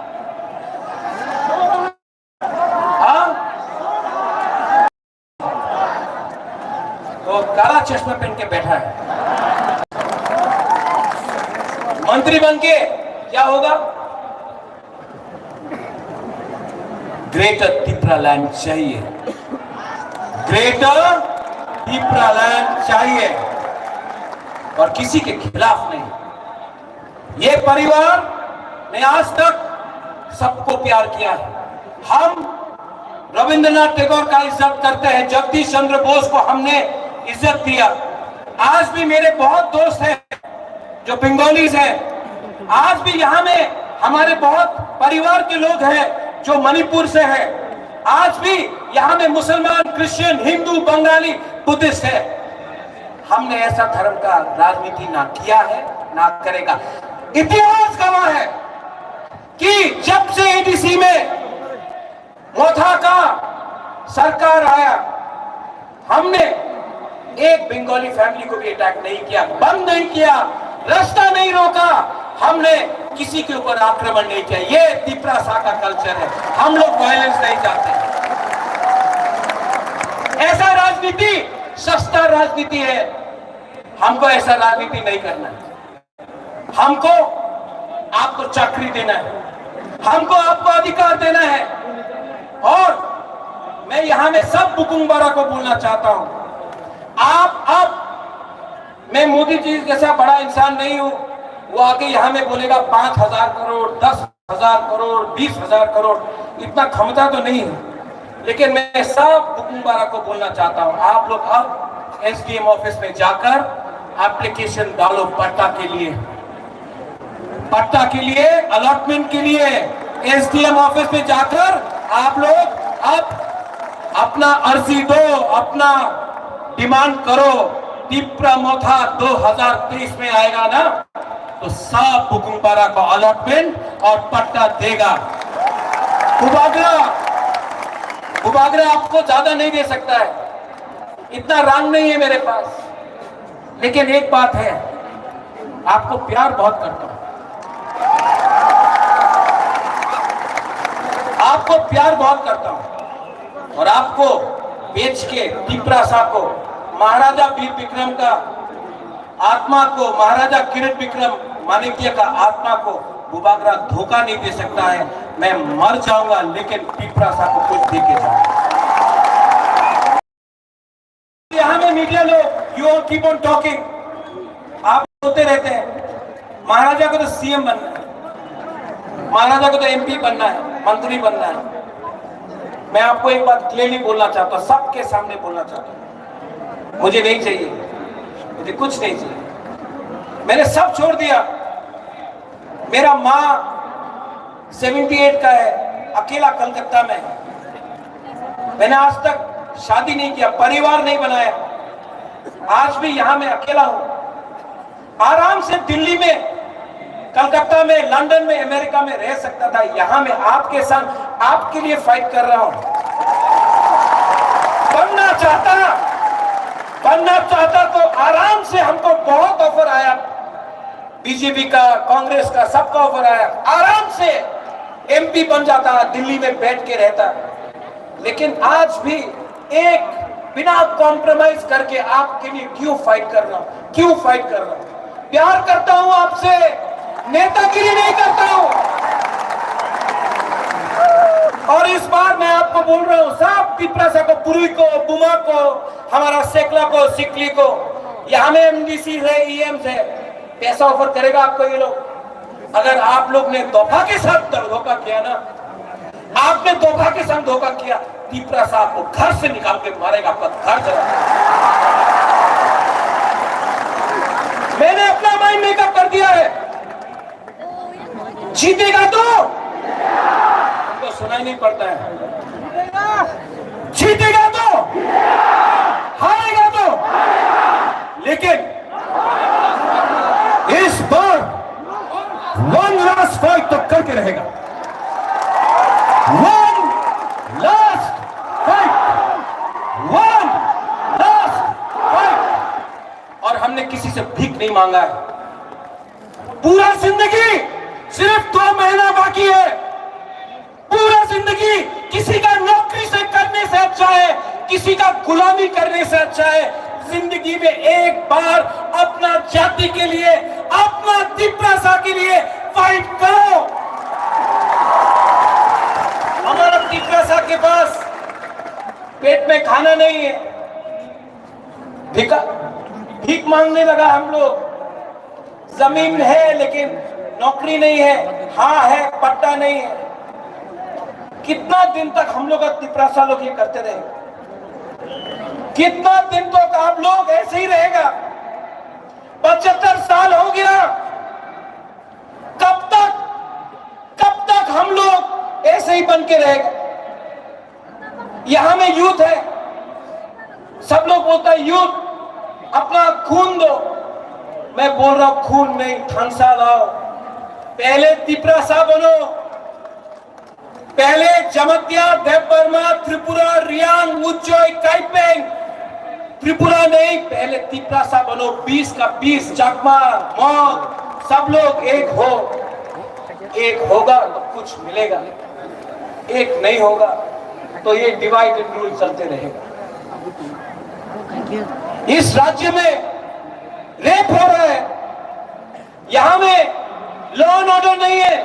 तो काला चश्मा पहन के बैठा है। मंत्री बन के क्या होगा? ग्रेटर तिपरा लैंड चाहिए, ग्रेटर तिपरा लैंड चाहिए, और किसी के खिलाफ नहीं। ये परिवार ने आज तक सबको प्यार किया है। हम रविंद्रनाथ टैगोर का इज्जत करते हैं, जगदीश चंद्र बोस को हमने इज्जत दिया। आज भी मेरे बहुत दोस्त हैं जो बंगालीज हैं, आज भी यहाँ में हमारे बहुत परिवार के लोग हैं जो मणिपुर से हैं, आज भी यहाँ में मुसलमान, क्रिश्चियन, हिंदू, बंगाली, बुद्धिस्ट है। हमने ऐसा धर्म का राजनीति ना किया है, ना करेगा। इतिहास गवाह है कि जब से एडीसी में मोथा का सरकार आया, हमने एक बंगाली फैमिली को भी अटैक नहीं किया, बंद नहीं किया, रास्ता नहीं रोका, हमने किसी के ऊपर आक्रमण नहीं किया। ये तिपरासा का कल्चर है, हम लोग वायलेंस नहीं चाहते। ऐसा राजनीति सस्ता राजनीति है, हमको ऐसा राजनीति नहीं करना है। हमको आपको चाकरी देना है, हमको आपको अधिकार देना है। और मैं यहां में सब बुकुंबारा को बोलना चाहता हूं, आप अब, मैं मोदी जी जैसा बड़ा इंसान नहीं हूं, वो आके यहां में बोलेगा 5,000 करोड़, 10,000 करोड़, 20,000 करोड़, इतना क्षमता तो नहीं है। लेकिन मैं सब बुकुंबारा को बोलना चाहता हूं, आप लोग अब एसडीएम ऑफिस में जाकर एप्लीकेशन डालो पट्टा के लिए, पट्टा के लिए, अलॉटमेंट के लिए। एसडीएम ऑफिस में जाकर आप लोग अब अपना अर्जी दो, अपना डिमांड करो। तिपरा मोथा 2023 में आएगा ना, तो सब बुकुंबारा को अलॉटमेंट और पट्टा देगा। उबागरा आपको ज्यादा नहीं दे सकता है, इतना रंग नहीं है मेरे पास, लेकिन एक बात है, आपको प्यार बहुत करता हूं, आपको प्यार बहुत करता हूं, और आपको बेच के तिपरासा को महाराजा वीर विक्रम का आत्मा को, महाराजा किरीट विक्रम माणिक्य का आत्मा को भूभागरा धोखा नहीं दे सकता है। मैं मर जाऊंगा लेकिन पिपरासा को कुछ दे के जाऊंगा। यहाँ में मीडिया लोग, you all keep on talking, आप बोलते रहते हैं महाराजा को तो सीएम बनना है, महाराजा को तो एमपी बनना है, मंत्री बनना है। मैं आपको एक बात क्लियरली बोलना चाहता हूं, सबके सामने बोलना चाहता हूं, मुझे नहीं चाहिए, मुझे कुछ नहीं चाहिए, मैंने सब छोड़ दिया। मेरा माँ 78 का है, अकेला कलकत्ता में है। मैंने आज तक शादी नहीं किया, परिवार नहीं बनाया, आज भी यहां मैं अकेला हूं। आराम से दिल्ली में, कलकत्ता में, लंदन में, अमेरिका में रह सकता था। यहां मैं आपके साथ आपके लिए फाइट कर रहा हूं। बनना चाहता तो आराम से, हमको बहुत ऑफर आया, बीजेपी का, कांग्रेस का, सबका ऑफर आया, आराम से एमपी बन जाता, दिल्ली में बैठ के रहता। लेकिन आज भी एक बिना कॉम्प्रोमाइज करके आपके लिए क्यों फाइट कर रहा हूं, क्यों फाइट कर रहा हूं? प्यार करता हूं आपसे, नेतागिरी नहीं करता हूं। और इस बार मैं आपको बोल रहा हूं, सब पिपरासा को, पुरी को, बुमा को, हमारा सेकला को, सिकली को, यहां में एमडीसी है, ईएम है, पैसा ऑफर करेगा आपको ये लोग। अगर आप लोग ने धोखा के साथ धोखा किया ना, आपने धोखा के साथ धोखा किया, पिपरासा आपको घर से निकाल के मारेगा, आपका घर जला। मैंने अपना माइंड मेकअप कर दिया है, जीतेगा तो हमको सुनाई नहीं पड़ता है, जीतेगा तो, हारेगा तो, लेकिन इस बार वन लास्ट फाइट तो करके रहेगा। One last fight. और हमने किसी से भीख नहीं मांगा है। पूरा जिंदगी, सिर्फ 2 महीना बाकी है, पूरा जिंदगी किसी का नौकरी से करने से अच्छा है, किसी का गुलामी करने से अच्छा है। जिंदगी में एक बार अपना जाति के लिए, अपना पिपरासा के लिए फाइट करो। हमारा पिपरासा के पास पेट में खाना नहीं है, भीख मांगने लगा हम लोग। जमीन है लेकिन नौकरी नहीं है, हाँ है पट्टा नहीं है। कितना दिन तक हम लोग पिपरासा लोग ये करते रहे? कितना दिन तक आप लोग ऐसे ही रहेगा? 75 साल हो गया, कब तक हम लोग ऐसे ही बन के रहेगा? यहां में यूथ है, सब लोग बोलता है यूथ अपना खून दो। मैं बोल रहा हूं खून नहीं, ठंसा लाओ। पहले पिपरासा बनो, पहले जमतिया, देवबर्मा, त्रिपुरा, रियांग, उज्जोय, काइपेंग, त्रिपुरा नहीं, पहले पिपरासा बनो। 20 का 20, चकमा, मौत, सब लोग एक हो। एक होगा तो कुछ मिलेगा, एक नहीं होगा तो ये डिवाइड एंड रूल चलते रहेगा। इस राज्य में रेप हो रहा है, यहां में लॉ एंड ऑर्डर नहीं है,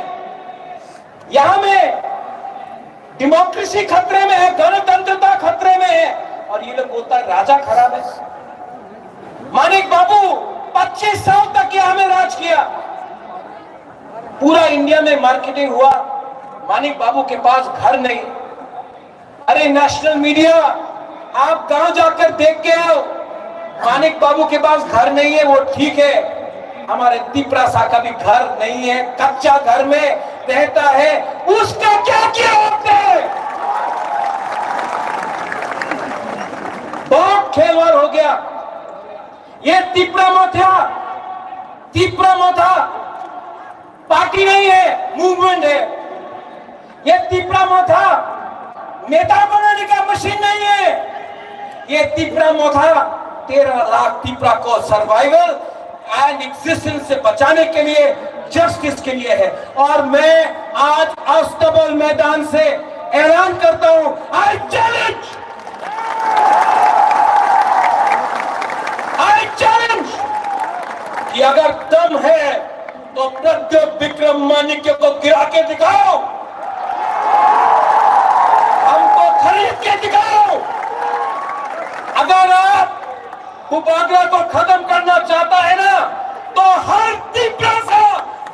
यहां में डेमोक्रेसी खतरे में है, गणतंत्रता खतरे में है, और ये लोग बोलता है राजा खराब है। मानिक बाबू 25 साल तक यहां में राज किया, पूरा इंडिया में मार्केटिंग हुआ। मानिक बाबू के पास घर नहीं। अरे नेशनल मीडिया, आप गांव जाकर देख के आओ, मानिक बाबू के पास घर नहीं है, वो ठीक है। हमारे पिपरासा का भी घर नहीं है, कच्चा घर में रहता है, उसका क्या किया आपने? बहुत खेलवाड़ हो गया। ये तिपरा मोथा पार्टी नहीं है, मूवमेंट है। ये तिपरा मोथा नेता बनाने का मशीन नहीं है। ये तिपरा मोथा 13 लाख तिपरा को सर्वाइवल एंड एग्जिस्टेंस से बचाने के लिए, जस्टिस के लिए है। और मैं आज अस्तबल मैदान से ऐलान करता हूं, आई चैलेंज करके दिखाओ। अगर आप बुबागरा को खत्म करना चाहता है ना, तो हर तिप्रासा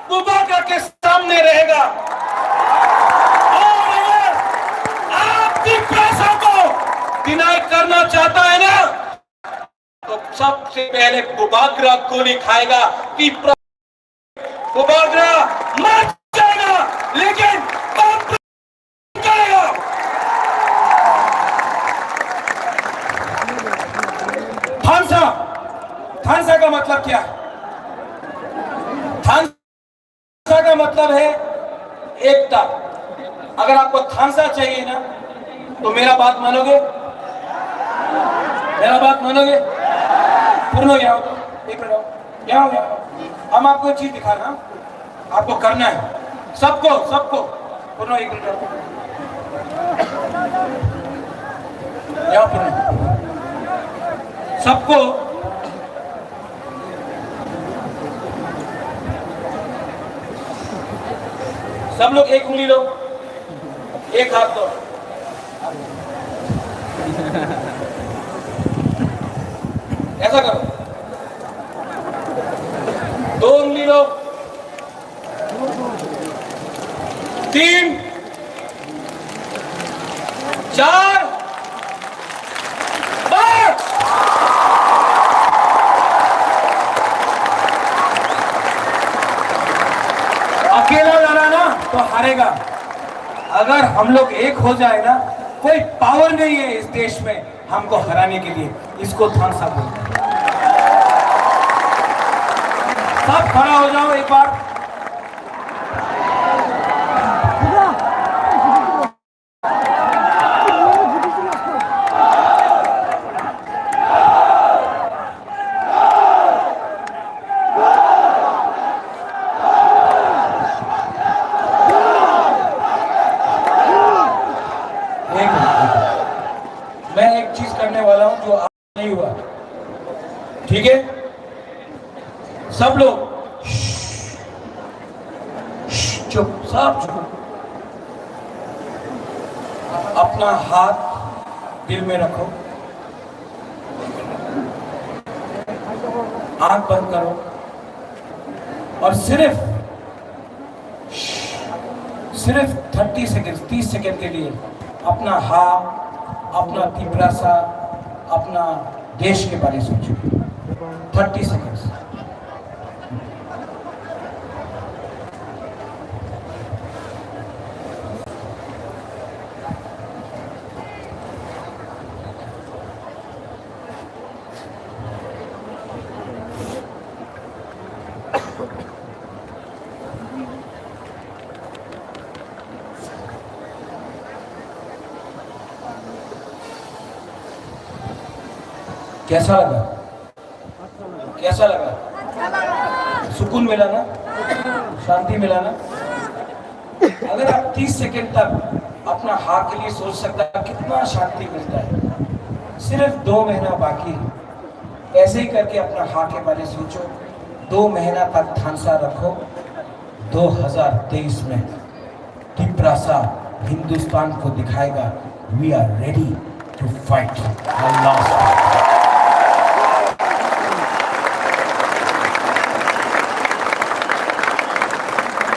बुबागरा के सामने रहेगा। और अगर आप तिप्रासा को डिनाई करना चाहता है ना, तो सबसे पहले बुबागरा गोली खाएगा। बुबागरा मर जाएगा, लेकिन जाएगा। थानसा का मतलब क्या है? थानसा का मतलब है एकता। अगर आपको थानसा चाहिए ना, तो मेरा बात मानोगे? मेरा बात मानोगे? पूर्ण यहाँ एक मिनट यहाँ हम आपको एक चीज दिखा रहे हैं, आपको करना है सबको पूर्ण एक मिनट यहाँ पूर्ण सबको सब लोग एक उंगली लो, एक हाथ दो। ऐसा करो, दो उंगली लो, 3 4 5। अकेला लड़ा ना तो हारेगा। अगर हम लोग एक हो जाए ना, कोई पावर नहीं है इस देश में हमको हराने के लिए। इसको थानसा बोलते हैं। सब खड़ा हो जाओ एक बार। मैं एक चीज करने वाला हूं जो आज नहीं हुआ, ठीक है? सब लोग चुप, सब चुप। अपना हाथ दिल में रखो, आंख बंद करो और सिर्फ 30 सेकंड 30 सेकंड के लिए अपना हाथ, अपना तिप्रासा, अपना देश के बारे में सोचो। 30 सेकंड। कैसा लगा? कैसा लगा? सुकून मिला ना? शांति मिला ना? अगर आप 30 सेकंड तक अपना हाथ के लिए सोच सकता है, कितना शांति मिलता है। सिर्फ 2 महीना बाकी है। ऐसे ही करके अपना हाथ के बारे में सोचो। 2 महीना तक थानसा रखो। 2023 में तिप्रासा हिंदुस्तान को दिखाएगा, we are ready to fight.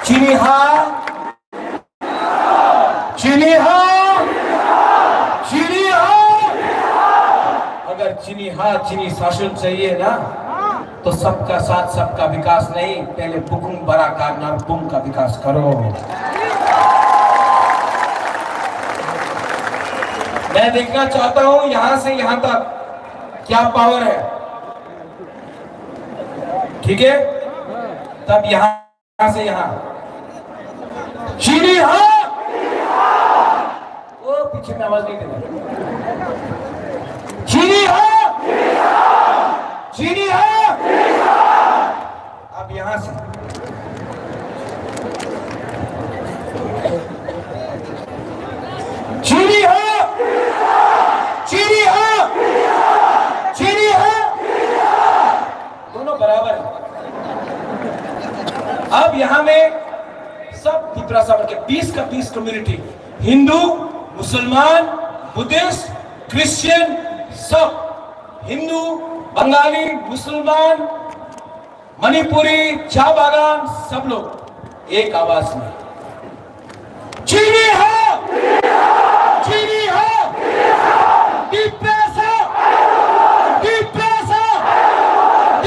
चिनिहा, चिनिहा, चिनिहा। अगर चीनी शासन चाहिए ना, तो सबका साथ सबका विकास नहीं, पहले बुकुम बड़ा कारना बुम का विकास करो। मैं देखना चाहता हूं यहां से यहां तक क्या पावर है, ठीक है? तब यहां से यहां चीनी वो पीछे में आवाज नहीं देना। चीनी चीनी अब यहां से चीनी चीनी चीनी दोनों बराबर है। अब यहां में सब तिप्रासा के 20 का 20 कम्युनिटी, हिंदू, मुसलमान, बुद्धिस्ट क्रिश्चियन सब हिंदू बंगाली मुसलमान मणिपुरी चा बागान सब लोग एक आवाज में चीनी हो चीनी हो डिप्रेस हो डिप्रेस हो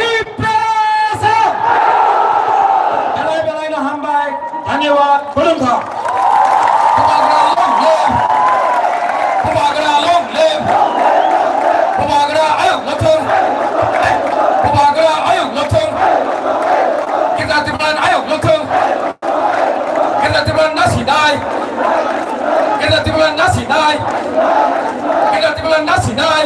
डिप्रेस हो बेलाय ना हम भाई धन्यवाद खुलूंगा Pemagra long live Pemagra ayok lotong Pemagra ayok lotong Kita timbalan ayok lotong Kita timbalan nasi dai Kita timbalan nasi dai Kita timbalan nasi dai